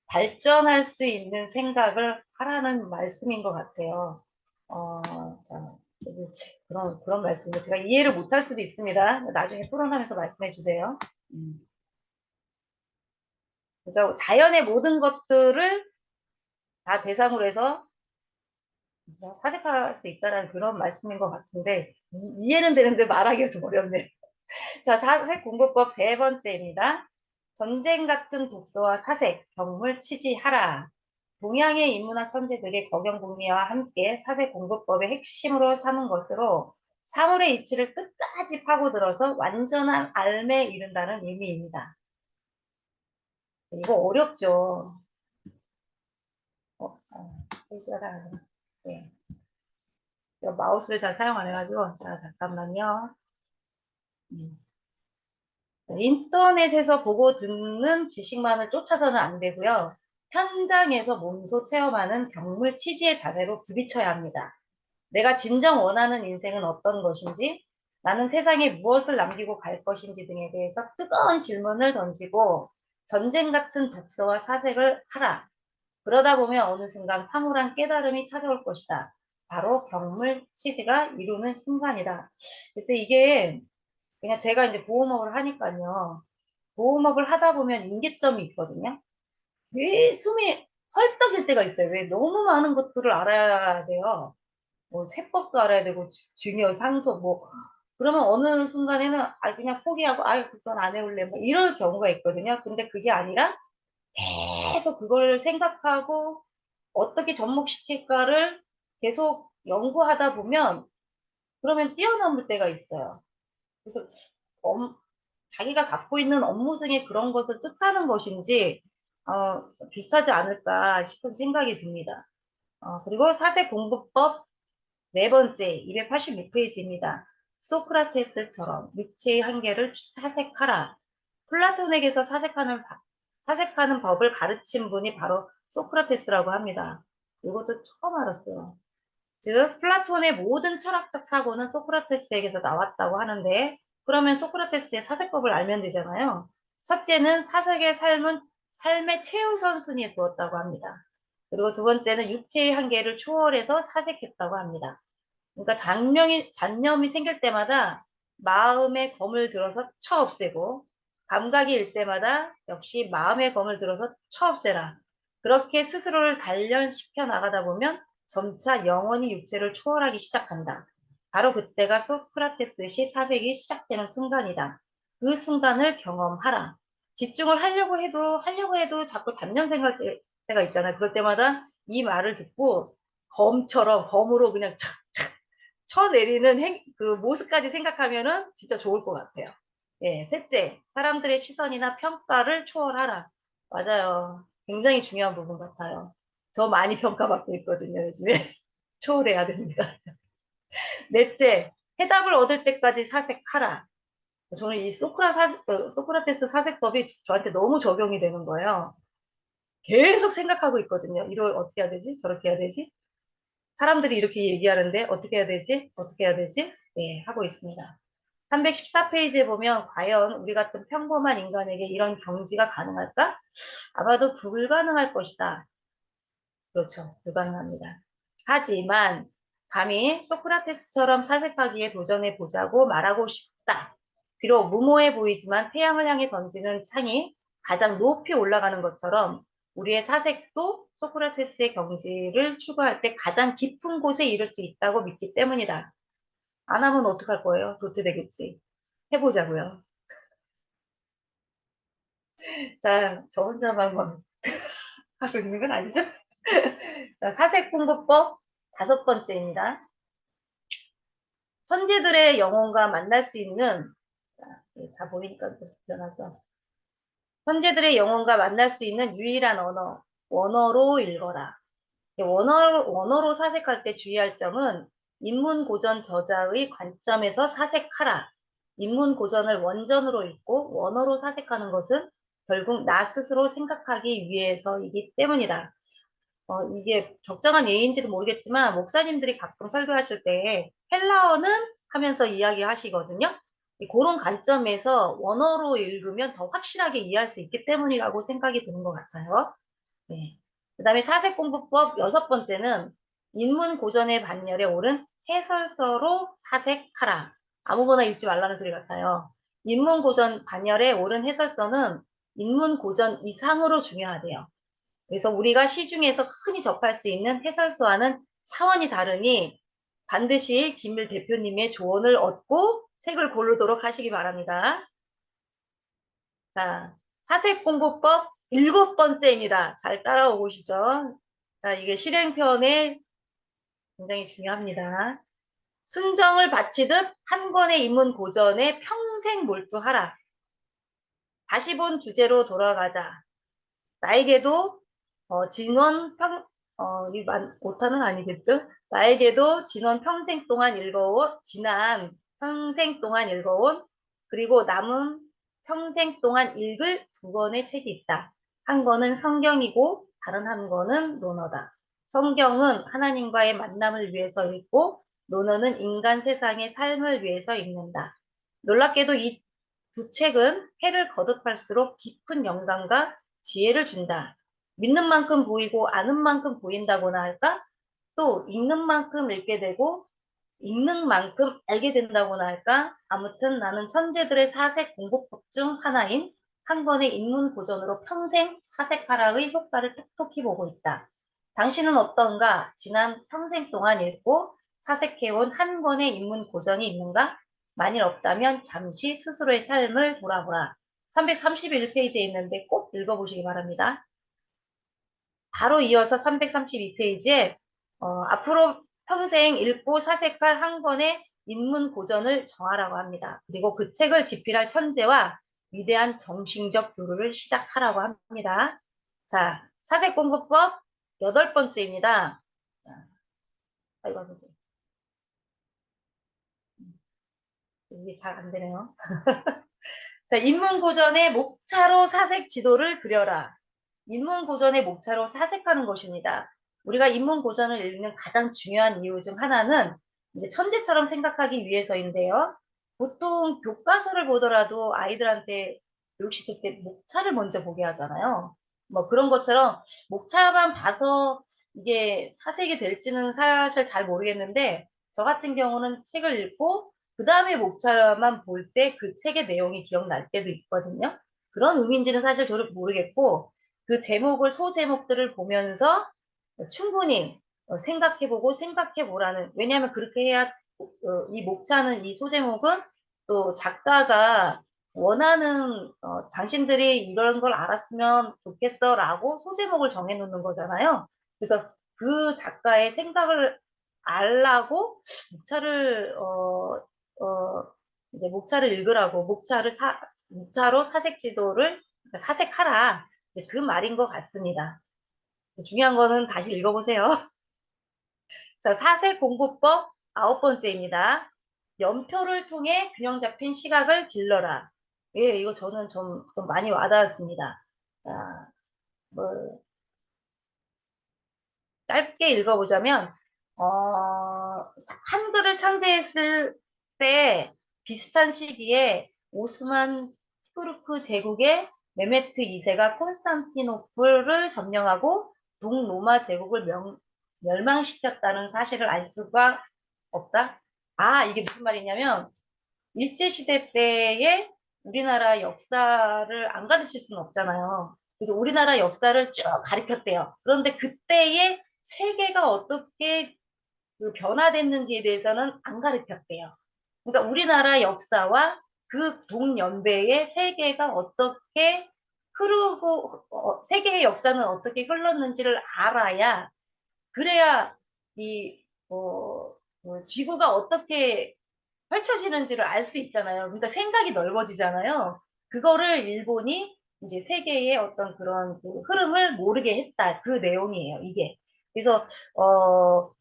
발전할 수 있는 생각을 하라는 말씀인 것 같아요. 자, 그런 말씀을 제가 이해를 못할 수도 있습니다. 나중에 토론하면서 말씀해 주세요. 그러니까 자연의 모든 것들을 다 대상으로 해서 사색할 수 있다는 그런 말씀인 것 같은데 이해는 되는데 말하기가 좀 어렵네요. 자, 사색공부법 세 번째입니다. 전쟁 같은 독서와 사색, 경물 치지하라. 동양의 인문학 천재들이 거경궁리와 함께 사색공부법의 핵심으로 삼은 것으로 사물의 이치를 끝까지 파고들어서 완전한 알매에 이른다는 의미입니다. 이거 어렵죠. 페이지가 잘 안 나. 네. 마우스를 잘 사용 안 해가지고, 자, 잠깐만요. 인터넷에서 보고 듣는 지식만을 쫓아서는 안 되고요. 현장에서 몸소 체험하는 경물 취지의 자세로 부딪혀야 합니다. 내가 진정 원하는 인생은 어떤 것인지, 나는 세상에 무엇을 남기고 갈 것인지 등에 대해서 뜨거운 질문을 던지고 전쟁 같은 독서와 사색을 하라. 그러다 보면 어느 순간 황홀한 깨달음이 찾아올 것이다. 바로 경물 취지가 이루는 순간이다. 그래서 이게 그냥 제가 이제 보험업을 하니까요. 보험업을 하다 보면 임계점이 있거든요. 왜 숨이 헐떡일 때가 있어요. 왜 너무 많은 것들을 알아야 돼요. 뭐 세법도 알아야 되고 증여, 상속 뭐 그러면 어느 순간에는 그냥 포기하고 그건 안 해올래 뭐 이럴 경우가 있거든요. 근데 그게 아니라 계속 그걸 생각하고 어떻게 접목시킬까를 계속 연구하다 보면 그러면 뛰어넘을 때가 있어요. 그래서 자기가 갖고 있는 업무 중에 그런 것을 뜻하는 것인지 비슷하지 않을까 싶은 생각이 듭니다. 그리고 사색공부법 네 번째 286페이지입니다. 소크라테스처럼 육체의 한계를 사색하라. 플라톤에게서 사색하는 법을 가르친 분이 바로 소크라테스라고 합니다. 이것도 처음 알았어요. 즉 플라톤의 모든 철학적 사고는 소크라테스에게서 나왔다고 하는데 그러면 소크라테스의 사색법을 알면 되잖아요. 첫째는 사색의 삶의 최우선순위에 두었다고 합니다. 그리고 두 번째는 육체의 한계를 초월해서 사색했다고 합니다. 그러니까 잡념이 생길 때마다 마음의 검을 들어서 쳐 없애고 감각이 일 때마다 역시 마음의 검을 들어서 쳐 없애라. 그렇게 스스로를 단련시켜 나가다 보면 점차 영원히 육체를 초월하기 시작한다. 바로 그때가 소크라테스시 사색이 시작되는 순간이다. 그 순간을 경험하라. 집중을 하려고 해도 자꾸 잡념 생각 때가 있잖아요. 그럴 때마다 이 말을 듣고 검으로 그냥 착착 쳐내리는 그 모습까지 생각하면은 진짜 좋을 것 같아요. 예, 셋째, 사람들의 시선이나 평가를 초월하라. 맞아요. 굉장히 중요한 부분 같아요. 저 많이 평가받고 있거든요, 요즘에. 초월해야 됩니다. 넷째, 해답을 얻을 때까지 사색하라. 저는 이 소크라테스 사색법이 저한테 너무 적용이 되는 거예요. 계속 생각하고 있거든요. 이걸 어떻게 해야 되지? 저렇게 해야 되지? 사람들이 이렇게 얘기하는데 어떻게 해야 되지? 어떻게 해야 되지? 예, 하고 있습니다. 314페이지에 보면 과연 우리 같은 평범한 인간에게 이런 경지가 가능할까? 아마도 불가능할 것이다. 그렇죠. 불가능합니다. 하지만 감히 소크라테스처럼 사색하기에 도전해 보자고 말하고 싶다. 비록 무모해 보이지만 태양을 향해 던지는 창이 가장 높이 올라가는 것처럼 우리의 사색도 소크라테스의 경지를 추구할 때 가장 깊은 곳에 이를 수 있다고 믿기 때문이다. 안 하면 어떡할 거예요? 도태되겠지. 해보자고요. 자, 저 혼자만 막 하고 있는 건 아니죠? 자, 사색공부법 다섯 번째입니다. 천재들의 영혼과 만날 수 있는, 다 보이니까 불편하죠. 천재들의 영혼과 만날 수 있는 유일한 언어, 원어로 읽어라. 원어로 사색할 때 주의할 점은 인문고전 저자의 관점에서 사색하라. 인문고전을 원전으로 읽고 원어로 사색하는 것은 결국 나 스스로 생각하기 위해서이기 때문이다. 이게 적정한 예인지도 모르겠지만 목사님들이 가끔 설교하실 때 헬라어는 하면서 이야기하시거든요. 그런 관점에서 원어로 읽으면 더 확실하게 이해할 수 있기 때문이라고 생각이 드는 것 같아요. 네. 그 다음에 사색공부법 6번째는 인문 고전의 반열에 옳은 해설서로 사색하라. 아무거나 읽지 말라는 소리 같아요. 인문 고전 반열에 옳은 해설서는 인문 고전 이상으로 중요하대요. 그래서 우리가 시중에서 흔히 접할 수 있는 해설서와는 차원이 다르니 반드시 김밀 대표님의 조언을 얻고 책을 고르도록 하시기 바랍니다. 자, 사색공부법 7번째입니다. 잘 따라오고 시죠. 자, 이게 실행편에 굉장히 중요합니다. 순정을 바치듯 한 권의 인문 고전에 평생 몰두하라. 다시 본 주제로 돌아가자. 나에게도 진원 오타는 아니겠죠? 나에게도 지난 평생 동안 읽어온 그리고 남은 평생 동안 읽을 2권의 책이 있다. 한 권은 성경이고 다른 한 권은 논어다. 성경은 하나님과의 만남을 위해서 읽고 논어는 인간 세상의 삶을 위해서 읽는다. 놀랍게도 이 두 책은 해를 거듭할수록 깊은 영감과 지혜를 준다. 믿는 만큼 보이고 아는 만큼 보인다고나 할까? 또 읽는 만큼 읽게 되고 읽는 만큼 알게 된다고나 할까? 아무튼 나는 천재들의 사색 공부법 중 하나인 한 권의 인문 고전으로 평생 사색하라의 효과를 톡톡히 보고 있다. 당신은 어떤가? 지난 평생 동안 읽고 사색해온 한 권의 인문 고전이 있는가? 만일 없다면 잠시 스스로의 삶을 돌아보라. 331페이지에 있는데 꼭 읽어보시기 바랍니다. 바로 이어서 332페이지에 앞으로 평생 읽고 사색할 한 권의 인문 고전을 정하라고 합니다. 그리고 그 책을 집필할 천재와 위대한 정신적 교류를 시작하라고 합니다. 자, 사색공부법 8번째입니다. 이게 잘 안 되네요. 자, 인문고전의 목차로 사색 지도를 그려라. 인문고전의 목차로 사색하는 것입니다. 우리가 인문고전을 읽는 가장 중요한 이유 중 하나는 이제 천재처럼 생각하기 위해서인데요. 보통 교과서를 보더라도 아이들한테 교육시킬 때 목차를 먼저 보게 하잖아요. 뭐 그런 것처럼 목차만 봐서 이게 사색이 될지는 사실 잘 모르겠는데 저 같은 경우는 책을 읽고 그 다음에 목차만 볼 때 그 책의 내용이 기억날 때도 있거든요. 그런 의미인지는 사실 저도 모르겠고 그 제목을 소제목들을 보면서 충분히 생각해보고 생각해보라는 왜냐하면 그렇게 해야 이 목차는 이 소제목은 또 작가가 원하는 당신들이 이런 걸 알았으면 좋겠어 라고 소제목을 정해놓는 거잖아요. 그래서 그 작가의 생각을 알라고 목차를 이제 목차를 읽으라고 목차로 사색 지도를 사색하라 이제 그 말인 것 같습니다. 중요한 거는 다시 읽어보세요. 자, 사색 공부법 9번째입니다. 연표를 통해 균형 잡힌 시각을 길러라. 예, 이거 저는 좀 많이 와닿았습니다. 자, 뭐 짧게 읽어보자면 한글을 창제했을 때 비슷한 시기에 오스만 투르크 제국의 메메트 2세가 콘스탄티노플을 점령하고 동로마 제국을 멸망시켰다는 사실을 알 수가 없다. 아, 이게 무슨 말이냐면 일제시대 때에 우리나라 역사를 안 가르칠 수는 없잖아요. 그래서 우리나라 역사를 쭉 가르쳤대요. 그런데 그때의 세계가 어떻게 변화됐는지에 대해서는 안 가르쳤대요. 그러니까 우리나라 역사와 그 동년배의 세계가 어떻게 흐르고 세계의 역사는 어떻게 흘렀는지를 알아야 그래야 이 지구가 어떻게 펼쳐지는지를 알 수 있잖아요. 그러니까 생각이 넓어지잖아요. 그거를 일본이 이제 세계의 어떤 그런 그 흐름을 모르게 했다. 그 내용이에요, 이게. 그래서,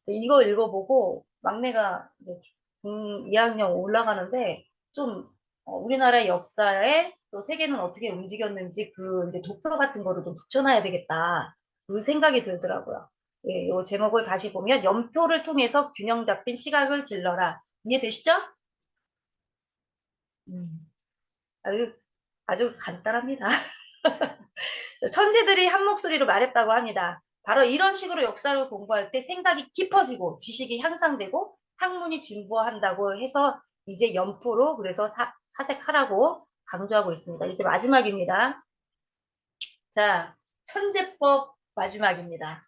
이거 읽어보고 막내가 이제 2학년 올라가는데 좀, 우리나라 역사에 또 세계는 어떻게 움직였는지 그 이제 도표 같은 거를 좀 붙여놔야 되겠다. 그 생각이 들더라고요. 예, 요 제목을 다시 보면 연표를 통해서 균형 잡힌 시각을 길러라. 이해되시죠? 아주, 아주 간단합니다. 천재들이 한 목소리로 말했다고 합니다. 바로 이런 식으로 역사를 공부할 때 생각이 깊어지고 지식이 향상되고 학문이 진보한다고 해서 이제 연포로 그래서 사색하라고 강조하고 있습니다. 이제 마지막입니다. 자, 천재법 마지막입니다.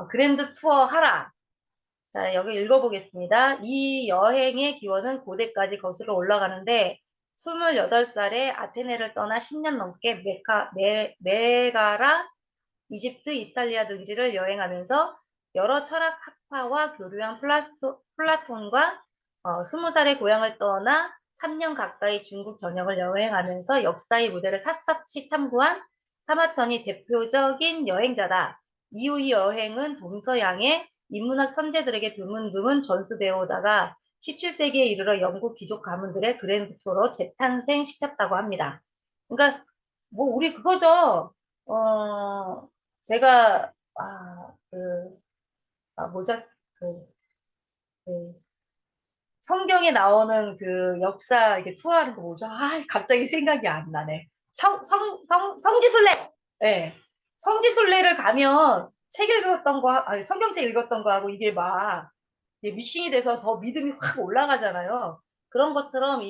그랜드 투어 하라. 자, 여기 읽어보겠습니다. 이 여행의 기원은 고대까지 거슬러 올라가는데 28살에 아테네를 떠나 10년 넘게 메가라, 이집트, 이탈리아 등지를 여행하면서 여러 철학 학파와 교류한 플라톤과 20살의 고향을 떠나 3년 가까이 중국 전역을 여행하면서 역사의 무대를 샅샅이 탐구한 사마천이 대표적인 여행자다. 이후 이 여행은 동서양의 인문학 천재들에게 드문드문 전수되어 오다가 17세기에 이르러 영국 귀족 가문들의 그랜드 투어로 재탄생시켰다고 합니다. 그러니까 뭐 우리 그거죠. 제가 뭐죠? 그 성경에 나오는 그 역사 이렇게 투어하는 거 뭐죠? 갑자기 생각이 안 나네. 성지순례. 네. 성지순례를 가면 책 읽었던 거, 아니, 성경책 읽었던 거하고 이게 막 이게 믹싱이 돼서 더 믿음이 확 올라가잖아요. 그런 것처럼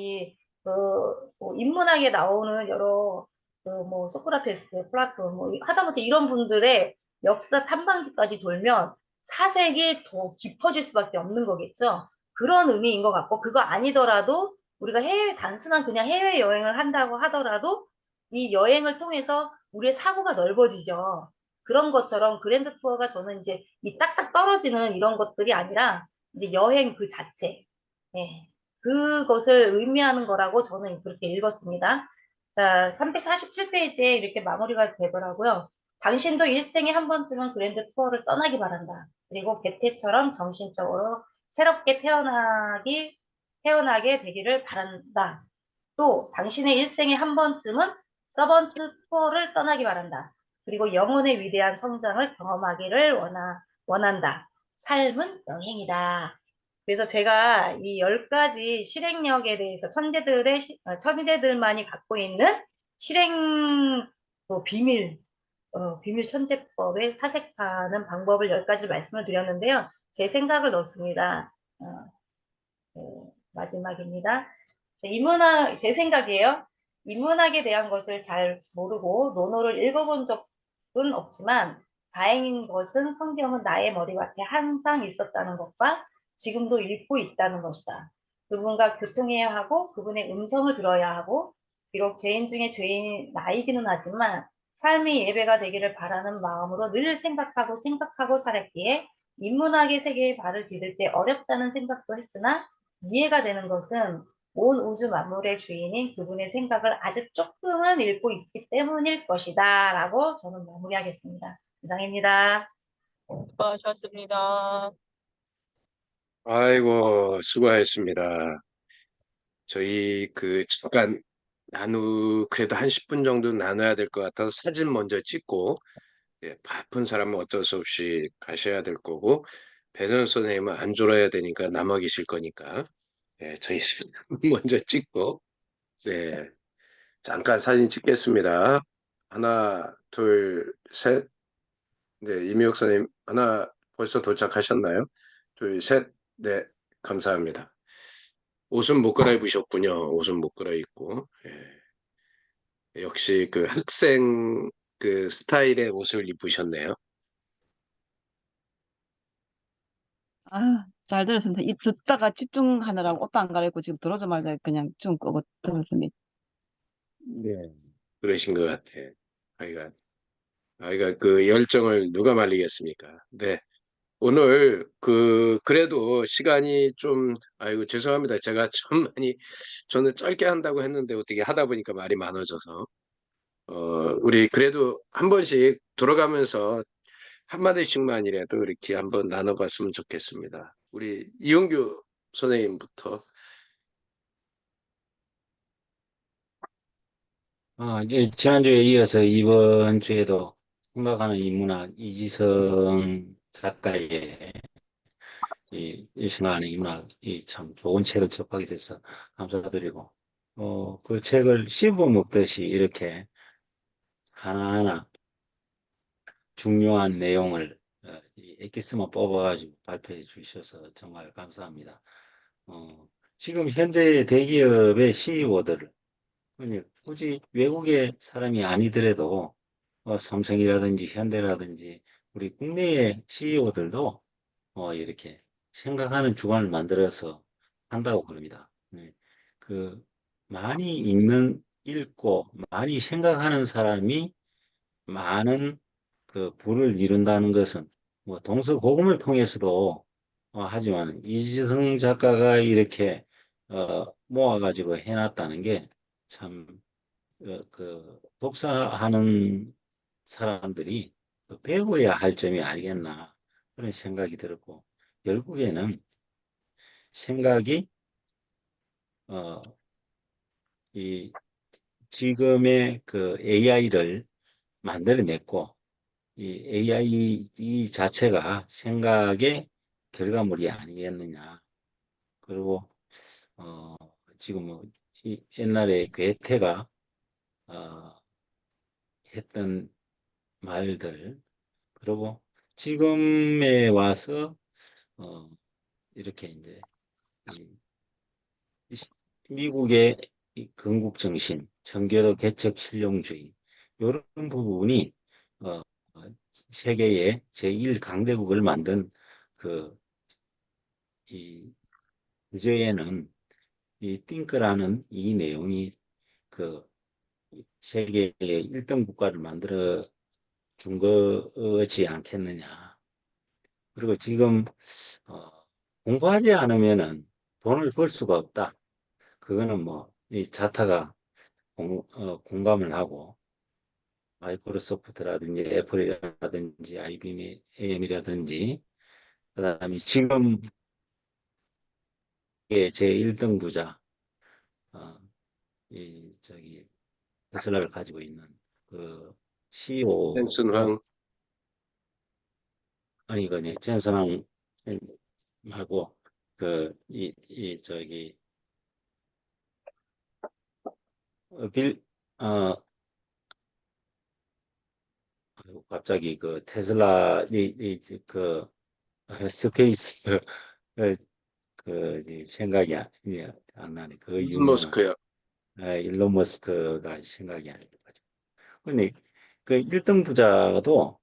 뭐 인문학에 나오는 여러 뭐 소크라테스, 플라톤, 뭐 하다못해 이런 분들의 역사 탐방지까지 돌면 사색이 더 깊어질 수밖에 없는 거겠죠. 그런 의미인 것 같고 그거 아니더라도 우리가 단순한 그냥 해외 여행을 한다고 하더라도 이 여행을 통해서 우리의 사고가 넓어지죠. 그런 것처럼 그랜드 투어가 저는 이제 이 딱딱 떨어지는 이런 것들이 아니라 이제 여행 그 자체, 예, 그것을 의미하는 거라고 저는 그렇게 읽었습니다. 자, 347페이지에 이렇게 마무리가 되더라고요. 당신도 일생에 한 번쯤은 그랜드 투어를 떠나기 바란다. 그리고 개태처럼 정신적으로 새롭게 태어나게 되기를 바란다. 또 당신의 일생에 한 번쯤은 서번트 투어를 떠나기 바란다. 그리고 영혼의 위대한 성장을 경험하기를 원한다. 삶은 여행이다. 그래서 제가 이 10가지 실행력에 대해서 천재들만이 갖고 있는 실행 비밀 천재법에 사색하는 방법을 10가지 말씀을 드렸는데요. 제 생각을 넣습니다. 마지막입니다. 제 생각이에요. 인문학에 대한 것을 잘 모르고 논어를 읽어본 적은 없지만 다행인 것은 성경은 나의 머리맡에 항상 있었다는 것과 지금도 읽고 있다는 것이다. 그분과 교통해야 하고 그분의 음성을 들어야 하고 비록 죄인 중에 죄인이 나이기는 하지만 삶이 예배가 되기를 바라는 마음으로 늘 생각하고 살았기에 인문학의 세계에 발을 디딜 때 어렵다는 생각도 했으나 이해가 되는 것은 온 우주 만물의 주인인 그분의 생각을 아주 조금은 읽고 있기 때문일 것이다 라고 저는 마무리하겠습니다. 이상입니다. 수고하셨습니다. 아이고, 수고하셨습니다. 저희 잠깐 그래도 한 10분 정도 나눠야 될 것 같아서 사진 먼저 찍고, 예, 바쁜 사람은 어쩔 수 없이 가셔야 될 거고, 배선 선생님은 안 졸아야 되니까 남아 계실 거니까, 예, 저희 먼저 찍고, 네, 잠깐 사진 찍겠습니다. 하나, 둘, 셋. 네, 이미혁 선생님, 하나 벌써 도착하셨나요? 둘, 셋. 네, 감사합니다. 옷은 못 갈아입으셨군요. 옷은 못 갈아입고. 예. 역시 학생 스타일의 옷을 입으셨네요. 잘 들었습니다. 이 듣다가 집중하느라고 옷도 안 갈아입고 지금 들어오자마자 그냥 좀 끄고 들었습니다. 네. 그러신 것 같아. 아이가 그 열정을 누가 말리겠습니까? 네. 오늘 그래도 시간이 좀 아이고 죄송합니다. 제가 좀 많이 저는 짧게 한다고 했는데 어떻게 하다 보니까 말이 많아져서 우리 그래도 한 번씩 돌아가면서 한마디씩만이라도 이렇게 한번 나눠봤으면 좋겠습니다. 우리 이용규 선생님부터. 지난주에 이어서 이번 주에도 생각하는 인문학 이지성 작가의 이 생각하는 인문학 이 참 좋은 책을 접하게 돼서 감사드리고 그 책을 씹어 먹듯이 이렇게 하나하나 중요한 내용을 이 엑기스만 뽑아가지고 발표해 주셔서 정말 감사합니다. 지금 현재 대기업의 CEO들을 굳이 외국의 사람이 아니더라도 삼성이라든지 현대라든지 우리 국내의 CEO들도 이렇게 생각하는 주관을 만들어서 한다고 그럽니다. 네. 그 많이 읽고 많이 생각하는 사람이 많은 그 부를 이룬다는 것은 뭐 동서고금을 통해서도 하지만 이지성 작가가 이렇게 모아가지고 해놨다는 게 참 그 독서하는 사람들이 배워야 할 점이 아니겠나 그런 생각이 들었고 결국에는 생각이 이 지금의 그 AI를 만들어냈고 이 AI 이 자체가 생각의 결과물이 아니겠느냐. 그리고 어, 지금 뭐 옛날에 괴테가 어, 했던 말들 그리고 지금에 와서 어, 이렇게 이제 이 미국의 이 건국 정신, 청교도 개척 실용주의 이런 부분이 어, 세계의 제1강대국을 만든 그 이 주제에는 이 띵크라는 이 내용이 그 세계의 1등 국가를 만들어 준 거지 않겠느냐. 그리고 지금 어, 공부하지 않으면은 돈을 벌 수가 없다. 그거는 뭐 이 자타가 공감을 하고 마이크로소프트라든지 애플이라든지 IBM이라든지 그다음에 지금 제1등 부자 이 저기 테슬라를 가지고 있는 그 댄슨 CEO 아니 그네 젠슨왕 하고 이 저기 빌 아이고, 갑자기 그 테슬라 이그 스페이스 생각이 안 나네. 그 일론 유명한 머스크요. 일론 머스크가 생각이 안 나가지고. 근데 그 1등 부자도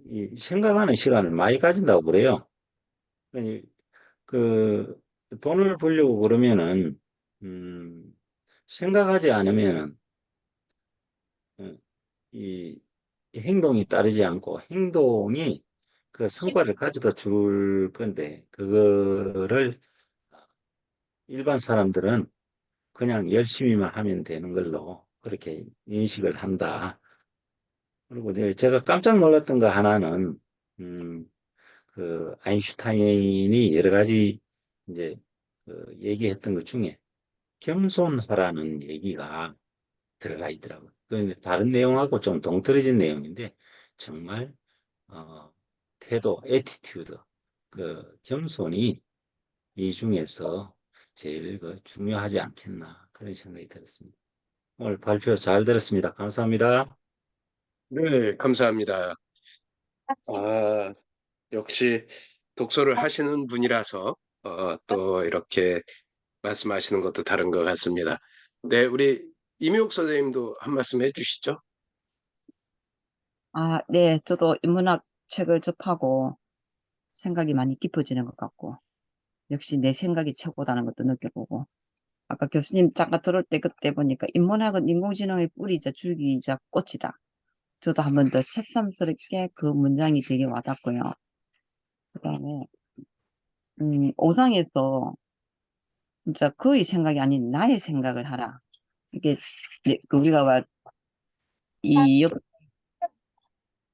이 생각하는 시간을 많이 가진다고 그래요. 아니, 그 돈을 벌려고 그러면은 음, 생각하지 않으면은 어, 이 행동이 따르지 않고 행동이 그 성과를 가져다 줄 건데 그거를 일반 사람들은 그냥 열심히만 하면 되는 걸로 그렇게 인식을 한다. 그리고 이제 제가 깜짝 놀랐던 거 하나는 음, 그 아인슈타인이 여러 가지 이제 얘기했던 것 중에 겸손하라는 얘기가 들어가 있더라고요. 그 다른 내용하고 좀 동떨어진 내용인데 정말 어, 태도, 애티튜드, 그 겸손이 이 중에서 제일 그 중요하지 않겠나 그런 생각이 들었습니다. 오늘 발표 잘 들었습니다. 감사합니다. 네, 감사합니다. 아, 역시 독서를 하시는 분이라서 또 이렇게 말씀하시는 것도 다른 것 같습니다. 네, 우리 임효옥 선생님도 한 말씀 해주시죠. 네, 저도 인문학 책을 접하고 생각이 많이 깊어지는 것 같고, 역시 내 생각이 최고다는 것도 느껴보고, 아까 교수님 잠깐 들을 때 그때 보니까 인문학은 인공지능의 뿌리이자 줄기이자 꽃이다. 저도 한 번 더 새삼스럽게 그 문장이 되게 와닿고요. 그다음에 오상에서 진짜 그의 생각이 아닌 나의 생각을 하라. 이게 그 우리가 이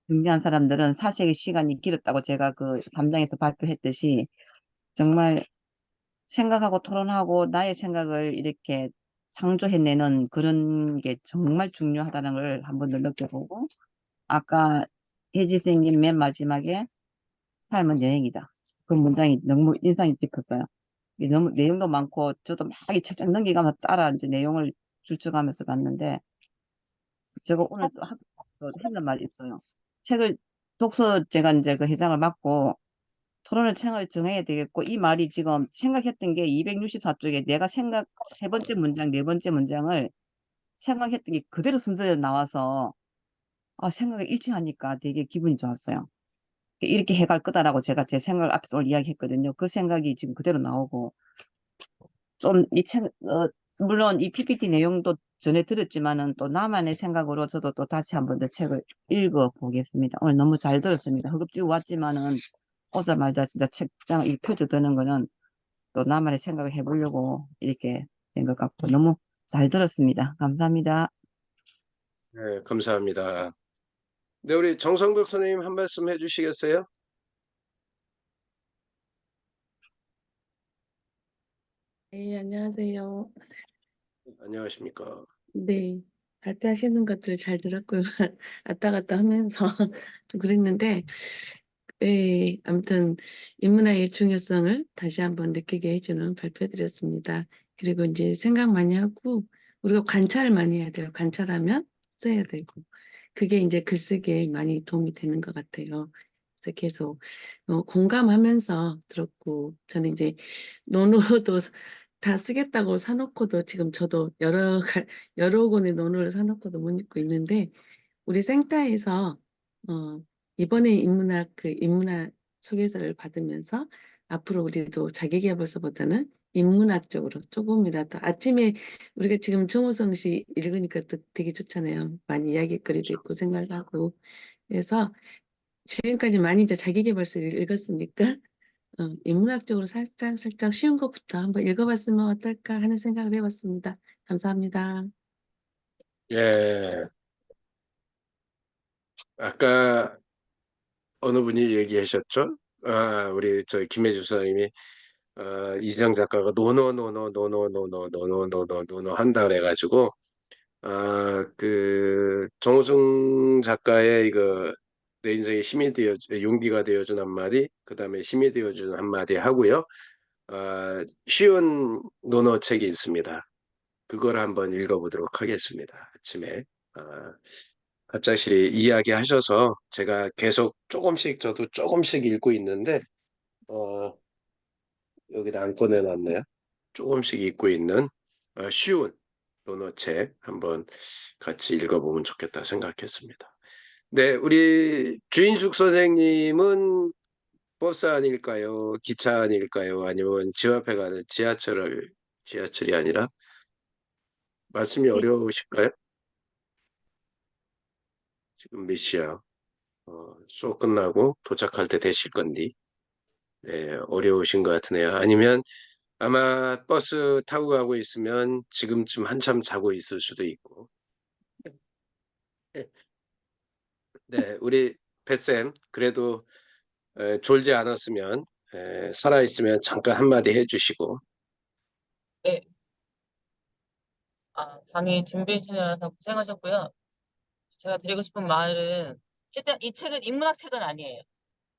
준비한 사람들은 사색의 시간이 길었다고 제가 그 3장에서 발표했듯이 정말 생각하고 토론하고 나의 생각을 이렇게 상조해내는 그런 게 정말 중요하다는 걸 한 번 더 느껴보고 아까 혜지생님 맨 마지막에 삶은 여행이다. 그 문장이 너무 인상이 깊었어요. 이게 너무 내용도 많고 저도 막 이 책장 넘기가면서 따라 이제 내용을 줄쳐가면서 봤는데 제가 오늘 또 했는 말이 있어요. 책을 독서 제가 이제 그 회장을 맡고 토론을 책을 정해야 되겠고 이 말이 지금 생각했던 게 264쪽에 내가 생각 세 번째 문장, 네 번째 문장을 생각했던 게 그대로 순서대로 나와서 생각이 일치하니까 되게 기분이 좋았어요. 이렇게 해갈 거다라고 제가 제 생각을 앞에서 오늘 이야기했거든요. 그 생각이 지금 그대로 나오고 좀 이 책, 물론 이 PPT 내용도 전에 들었지만은 또 나만의 생각으로 저도 또 다시 한번 더 책을 읽어 보겠습니다. 오늘 너무 잘 들었습니다. 허겁지겁 왔지만은 오자마자 진짜 책장 이 펴져 드는 거는 또 나만의 생각을 해보려고 이렇게 된 것 같고 너무 잘 들었습니다. 감사합니다. 네, 감사합니다. 네, 우리 정성덕 선생님 한 말씀 해주시겠어요? 네, 안녕하세요. 안녕하십니까. 네, 발표하시는 것들 잘 들었고요. 왔다 갔다 하면서 좀 그랬는데, 네, 아무튼 인문학의 중요성을 다시 한번 느끼게 해주는 발표드렸습니다. 그리고 이제 생각 많이 하고, 우리가 관찰을 많이 해야 돼요. 관찰하면 써야 되고, 그게 이제 글쓰기에 많이 도움이 되는 것 같아요. 그래서 계속 공감하면서 들었고, 저는 이제 논어도 다 쓰겠다고 사놓고도 지금 저도 여러 권의 논어를 사놓고도 못 읽고 있는데, 우리 생타에서 이번에 인문학 소개서를 받으면서 앞으로 우리도 자기계발서보다는 인문학적으로 조금이라도 아침에 우리가 지금 정호성 씨 읽으니까 또 되게 좋잖아요. 많이 이야기거리도 있고 생각하고. 그래서 지금까지 많이 이제 자기계발서를 읽었으니까 인문학적으로 살짝 쉬운 것부터 한번 읽어봤으면 어떨까 하는 생각을 해봤습니다. 감사합니다. 예, 아까 어느 분이 얘기하셨죠? 우리 저 김혜주 선생님이 이지영 작가가 노노 한다 그래가지고 그 정우승 작가의 이거 내 인생에 힘이 용기가 되어준 한마디, 그 다음에 힘이 되어준 한마디 하고요. 쉬운 논어 책이 있습니다. 그걸 한번 읽어보도록 하겠습니다. 아침에 갑작스레 이야기하셔서 제가 계속 조금씩 저도 조금씩 읽고 있는데 여기다 안 꺼내놨네요. 조금씩 읽고 있는 쉬운 논어책 한번 같이 읽어보면 좋겠다 생각했습니다. 네, 우리 주인숙 선생님은 버스 아닐까요? 기차 아닐까요? 아니면 집 앞에 가는 지하철이 아니라 말씀이 어려우실까요? 지금 몇 시야? 수업 끝나고 도착할 때 되실 건디. 네, 어려우신 것 같으네요. 아니면 아마 버스 타고 가고 있으면 지금쯤 한참 자고 있을 수도 있고. 네, 우리 뱃쌤 그래도 졸지 않았으면 살아있으면 잠깐 한마디 해주시고. 네. 강의 준비해 주셔서 고생하셨고요. 제가 드리고 싶은 말은 일단 이 책은 인문학 책은 아니에요.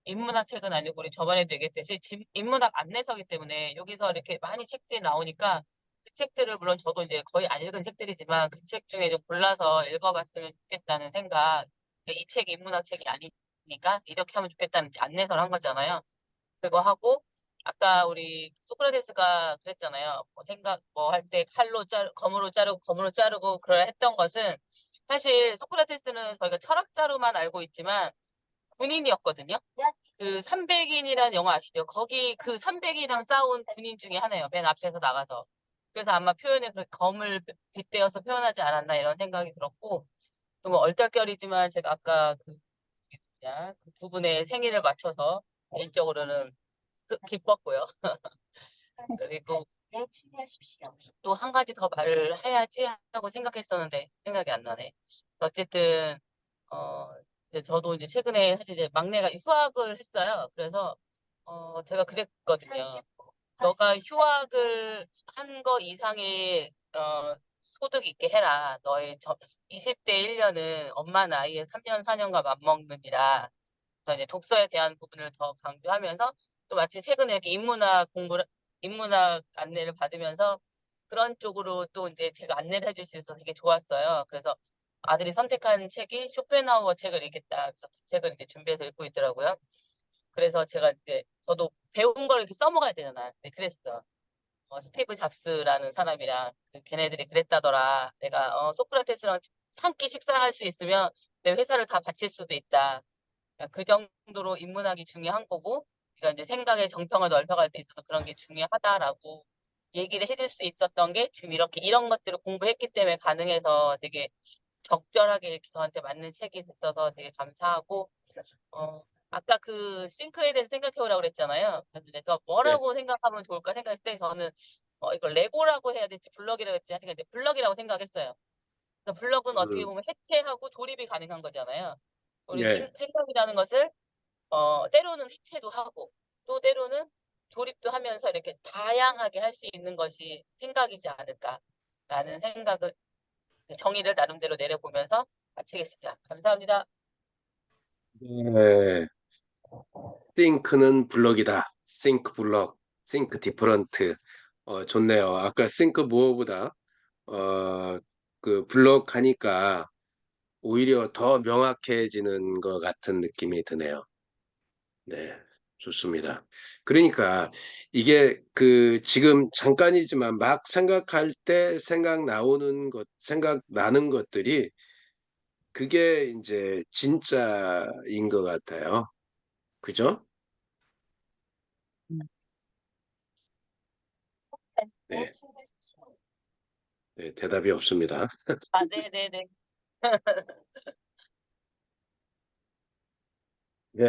인문학 책은 아니고 우리 저번에도 얘기했듯이 인문학 안내서기 때문에 여기서 이렇게 많이 책들이 나오니까 그 책들을 물론 저도 이제 거의 안 읽은 책들이지만 그 책 중에 좀 골라서 읽어봤으면 좋겠다는 생각. 이 책이 인문학 책이 아니니까 이렇게 하면 좋겠다는 안내서를 한 거잖아요. 그거 하고 아까 우리 소크라테스가 그랬잖아요. 생각 할 때 검으로 자르고 그러 했던 것은 사실 소크라테스는 저희가 철학자로만 알고 있지만 군인이었거든요. 그 300인이라는 영화 아시죠? 거기 그 300이랑 싸운 군인 중에 하나예요. 맨 앞에서 나가서. 그래서 아마 표현에 그 검을 빗대어서 표현하지 않았나 이런 생각이 들었고 또 뭐 얼떨결이지만 제가 아까 두 분의 생일을 맞춰서 개인적으로는 기뻤고요. 그리고 또 한 가지 더 말을 해야지 하고 생각했었는데 생각이 안 나네. 어쨌든 이제 저도 이제 최근에 사실 이제 막내가 휴학을 했어요. 그래서 제가 그랬거든요. 너가 휴학을 한 거 이상의 소득 있게 해라. 너의 20대 1년은 엄마 나이에 3년 4년과 맞먹느니라. 그래서 이제 독서에 대한 부분을 더 강조하면서 또 마침 최근에 이렇게 인문학 공부를 인문학 안내를 받으면서 그런 쪽으로 또 이제 제가 안내를 해줄 수 있어서 되게 좋았어요. 그래서 아들이 선택한 책이 쇼펜하우어 책을 읽겠다. 그래서 그 책을 이제 준비해서 읽고 있더라고요. 그래서 제가 이제 저도 배운 걸 이렇게 써먹어야 되잖아. 근데 그랬어. 스티브 잡스라는 사람이랑 걔네들이 그랬다더라. 내가 소크라테스랑 한 끼 식사할 수 있으면 내 회사를 다 바칠 수도 있다. 그러니까 그 정도로 인문학이 중요한 거고, 그러니까 이제 생각의 정평을 넓혀갈 때 있어서 그런 게 중요하다라고 얘기를 해줄 수 있었던 게 지금 이렇게 이런 것들을 공부했기 때문에 가능해서 되게 적절하게 이렇게 저한테 맞는 책이 됐어서 되게 감사하고, 아까 그 싱크에 대해서 생각해보라고 그랬잖아요. 그래서 내가 네. 뭐라고 생각하면 좋을까 생각했을 때 저는 이걸 레고라고 해야 될지 블럭이라고 할지 하여튼 이제 블럭이라고 생각했어요. 그러니까 블럭은 어떻게 음, 보면 해체하고 조립이 가능한 거잖아요. 우리 예. 생각이라는 것을 때로는 해체도 하고 또 때로는 조립도 하면서 이렇게 다양하게 할 수 있는 것이 생각이지 않을까라는 생각을 정의를 나름대로 내려보면서 마치겠습니다. 감사합니다. 네. 싱크는 블럭이다. 싱크 블럭, 싱크 디퍼런트. 좋네요. 아까 싱크 무어보다 그 블럭 하니까 오히려 더 명확해지는 것 같은 느낌이 드네요. 네, 좋습니다. 그러니까 이게 그 지금 잠깐이지만 막 생각할 때 생각나는 것들이 그게 이제 진짜인 것 같아요. 그죠? 음. 네, 네, 대답이 없습니다. 아, 네네네. 네,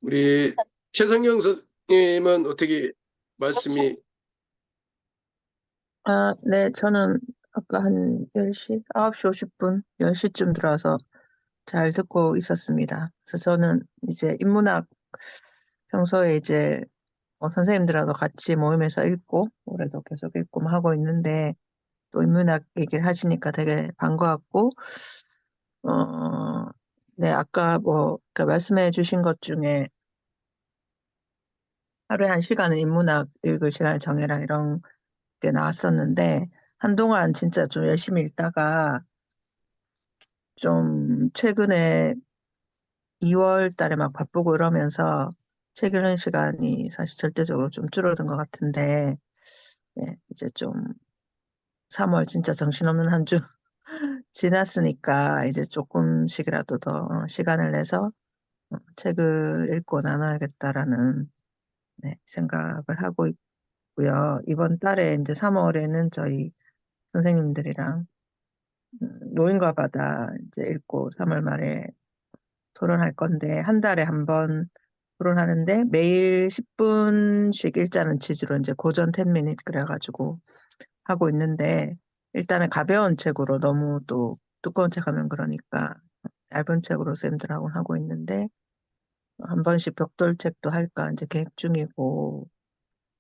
우리 최성경 선생님은 어떻게 말씀이 네, 저는 아까 한 10시, 9시 50분, 10시쯤 들어와서 잘 듣고 있었습니다. 그래서 저는 이제 인문학 평소에 이제 선생님들하고 같이 모임에서 읽고, 올해도 계속 읽고 뭐 하고 있는데, 또 인문학 얘기를 하시니까 되게 반가웠고, 어, 네, 아까 그 말씀해 주신 것 중에 하루에 1시간은 인문학 읽을 시간을 정해라 이런 게 나왔었는데, 한동안 진짜 좀 열심히 읽다가 좀 최근에 2월 달에 막 바쁘고 이러면서 책 읽는 시간이 사실 절대적으로 좀 줄어든 것 같은데, 네, 이제 좀 3월 진짜 정신없는 한 주 지났으니까 이제 조금씩이라도 더 시간을 내서 책을 읽고 나눠야겠다라는 네, 생각을 하고 있고요. 이번 달에 이제 3월에는 저희 선생님들이랑 노인과 바다 이제 읽고 3월 말에 토론할 건데 한 달에 한 번 토론하는데 매일 10분씩 읽자는 취지로 이제 고전 10미닛 그래가지고 하고 있는데 일단은 가벼운 책으로 너무 또 두꺼운 책 하면 그러니까 얇은 책으로 쌤들하고 하고 있는데 한 번씩 벽돌책도 할까 이제 계획 중이고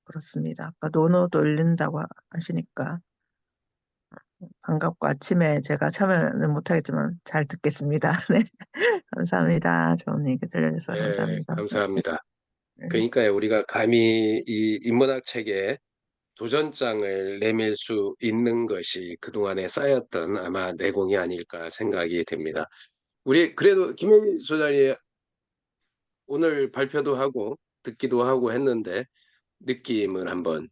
그렇습니다. 아까 노노도 읽는다고 하시니까 반갑고 아침에 제가 참여는 못하겠지만 잘 듣겠습니다. 네. 감사합니다. 좋은 얘기 들려주셔서 네, 감사합니다. 감사합니다. 네. 그러니까 우리가 감히 이 인문학 책에 도전장을 내밀 수 있는 것이 그동안에 쌓였던 아마 내공이 아닐까 생각이 됩니다. 우리 그래도 김영희 소장이 오늘 발표도 하고 듣기도 하고 했는데 느낌을 한번.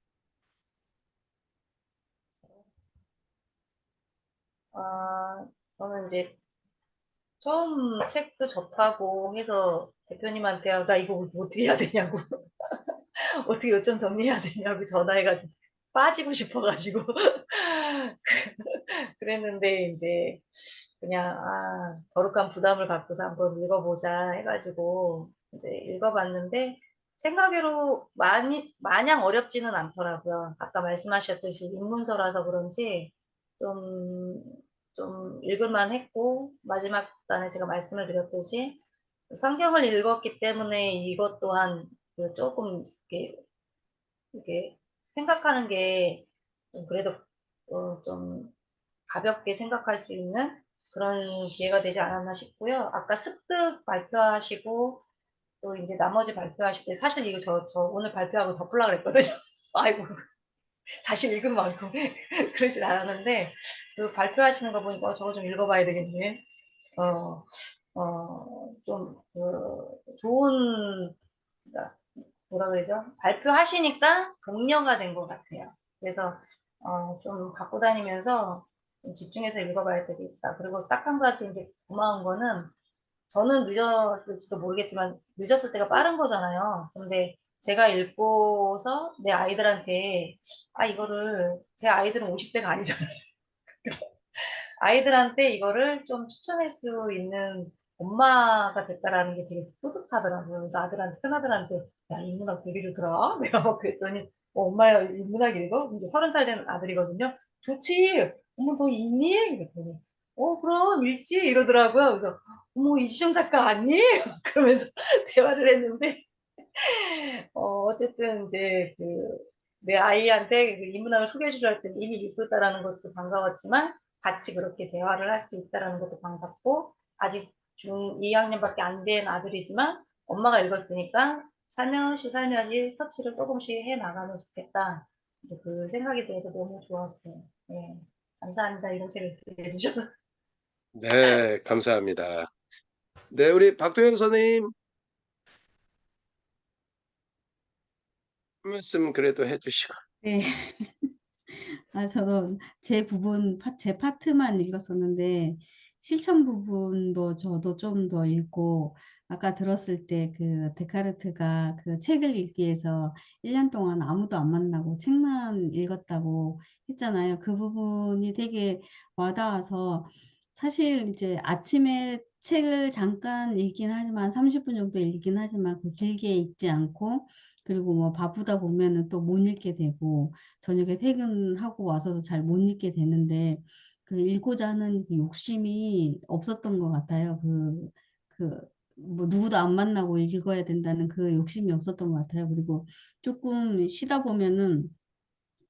저는 이제 처음 책도 접하고 해서 대표님한테 나 이거 어떻게 해야 되냐고 어떻게 요점 정리해야 되냐고 전화해가지고 빠지고 싶어가지고 그랬는데 이제 그냥 거룩한 부담을 갖고서 한번 읽어보자 해가지고 이제 읽어봤는데 생각외로 마냥 어렵지는 않더라고요. 아까 말씀하셨듯이 입문서라서 그런지 좀, 좀 읽을만 했고 마지막 단에 제가 말씀을 드렸듯이 성경을 읽었기 때문에 이것 또한 그 조금 이렇게 생각하는 게 좀 그래도 좀 가볍게 생각할 수 있는 그런 기회가 되지 않았나 싶고요. 아까 습득 발표하시고 또 이제 나머지 발표하실 때 사실 이거 저 오늘 발표하고 덮으려고 그랬거든요. 아이고 다시 읽은 만큼 그러진 않았는데 그 발표하시는 거 보니까 저거 좀 읽어봐야 되겠네. 좀 좋은 그러니까 뭐라 그러죠? 발표하시니까 독려가 된 것 같아요. 그래서 좀 갖고 다니면서 좀 집중해서 읽어봐야 되겠다. 그리고 딱 한 가지 이제 고마운 거는 저는 늦었을지도 모르겠지만 늦었을 때가 빠른 거잖아요. 근데 제가 읽고서 내 아이들한테 이거를 제 아이들은 50대가 아니잖아요. 아이들한테 이거를 좀 추천할 수 있는 엄마가 됐다라는 게 되게 뿌듯하더라고요. 그래서 아들한테, 큰아들한테, 야, 인문학 되게 좋더라. 내가 막 그랬더니, 엄마야, 인문학 읽어? 이제 30살 된 아들이거든요. 좋지. 어머, 너 읽니? 이랬더니, 그럼 읽지. 이러더라고요. 그래서, 어머, 이시정 작가 아니? 그러면서 대화를 했는데, 어쨌든 이제 내 아이한테 그 인문학을 소개해 주려 할 때는 이미 읽고 있다라는 것도 반가웠지만 같이 그렇게 대화를 할 수 있다라는 것도 반갑고 아직 중 2학년밖에 안 된 아들이지만 엄마가 읽었으니까 살며시 터치를 조금씩 해 나가면 좋겠다. 이제 그 생각이 들어서 너무 좋았어요. 네. 감사합니다. 이런 책을 기대해 주셔서. 네, 감사합니다. 네, 우리 박도영 선생님 한 말씀 그래도 해주시고. 네. 저는 제 파트만 읽었었는데, 실천 부분도 저도 좀 더 읽고, 아까 들었을 때 데카르트가 그 책을 읽기 위해서 1년 동안 아무도 안 만나고 책만 읽었다고 했잖아요. 그 부분이 되게 와닿아서, 사실 이제 아침에 책을 잠깐 읽긴 하지만, 30분 정도 읽긴 하지만, 길게 읽지 않고, 그리고 뭐 바쁘다 보면은 또 못 읽게 되고, 저녁에 퇴근하고 와서도 잘 못 읽게 되는데 읽고자 하는 그 욕심이 없었던 것 같아요. 뭐 누구도 안 만나고 읽어야 된다는 그 욕심이 없었던 것 같아요. 그리고 조금 쉬다 보면은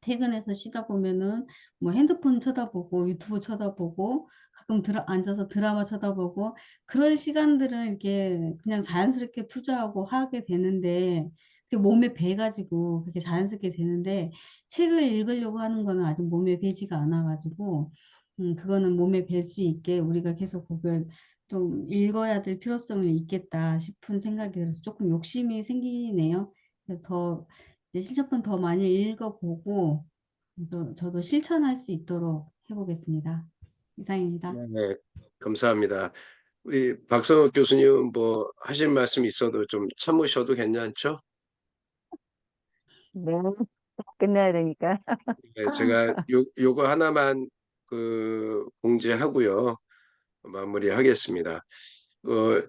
퇴근해서 쉬다 보면은 뭐 핸드폰 쳐다보고 유튜브 쳐다보고 가끔 앉아서 드라마 쳐다보고 그런 시간들은 이렇게 그냥 자연스럽게 투자하고 하게 되는데 그게 몸에 배가지고 그렇게 자연스럽게 되는데 책을 읽으려고 하는 거는 아직 몸에 배지가 않아가지고 그거는 몸에 뵐 수 있게 우리가 계속 그걸 좀 읽어야 될 필요성이 있겠다 싶은 생각이 들어서 조금 욕심이 생기네요. 그래서 이제 실천편 더 많이 읽어보고 저도 실천할 수 있도록 해보겠습니다. 이상입니다. 네, 감사합니다. 우리 박선욱 교수님 뭐 하실 말씀 있어도 좀 참으셔도 괜찮죠? 네, 끝내야 되니까. 네, 제가 요거 하나만 공지하고요. 마무리하겠습니다.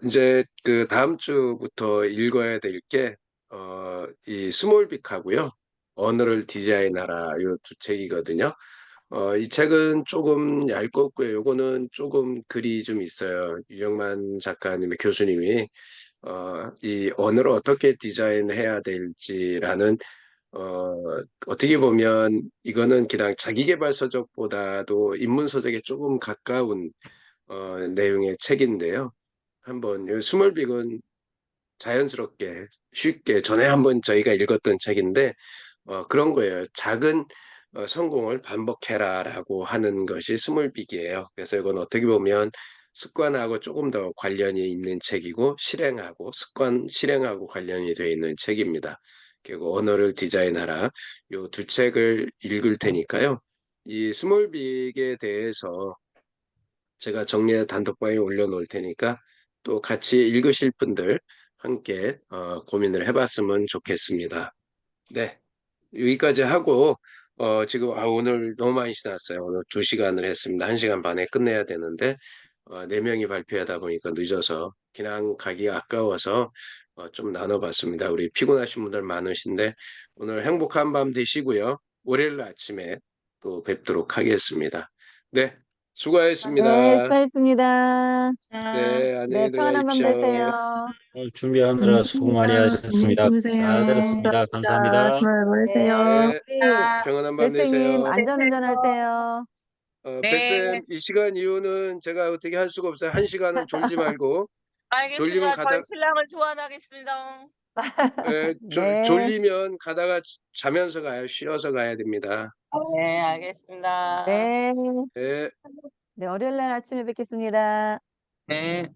이제 그 다음 주부터 읽어야 될 게, 이 스몰빅하고요. 언어를 디자인하라 요 두 책이거든요. 이 책은 조금 얇고요. 요거는 조금 글이 좀 있어요. 유정만 작가님의 교수님이 이 언어를 어떻게 디자인해야 될지라는 어떻게 보면 이거는 그냥 자기계발서적보다도 인문서적에 조금 가까운 내용의 책인데요. 한번 이 스몰빅은 자연스럽게 쉽게 전에 한번 저희가 읽었던 책인데 그런 거예요. 작은 성공을 반복해라라고 하는 것이 스몰빅이에요. 그래서 이건 어떻게 보면 습관하고 조금 더 관련이 있는 책이고 실행하고 관련이 되어 있는 책입니다. 그리고 언어를 디자인하라. 요 두 책을 읽을 테니까요. 이 스몰빅에 대해서 제가 정리해 단톡방에 올려놓을 테니까 또 같이 읽으실 분들 함께 고민을 해봤으면 좋겠습니다. 네, 여기까지 하고 지금 오늘 너무 많이 지났어요. 오늘 2시간을 했습니다. 1시간 반에 끝내야 되는데 4명이 발표하다 보니까 늦어서 그냥 가기 아까워서 좀 나눠봤습니다. 우리 피곤하신 분들 많으신데 오늘 행복한 밤 되시고요. 월요일 아침에 또 뵙도록 하겠습니다. 네, 네, 수고하셨습니다. 수고하셨습니다. 네, 네, 안녕히 평안한 밤 들어가십시오. 되세요. 오늘 준비하느라 수고 많이 안녕히 하셨습니다. 잘 주무세요. 들었습니다. 감사합니다. 주말 보내세요. 네, 우리 평안한 밤 뱃생님 되세요. 안전운전 하세요. 네. 뱃쌤, 이 시간 이후는 제가 어떻게 할 수가 없어요. 1시간은 졸지 말고 알겠습니다. 가다- 저희 신랑을 소환하겠습니다. 네. 졸리면 가다가 자면서 가요. 쉬어서 가야 됩니다. 네, 알겠습니다. 네. 네. 네, 월요일 날 아침에 뵙겠습니다. 네.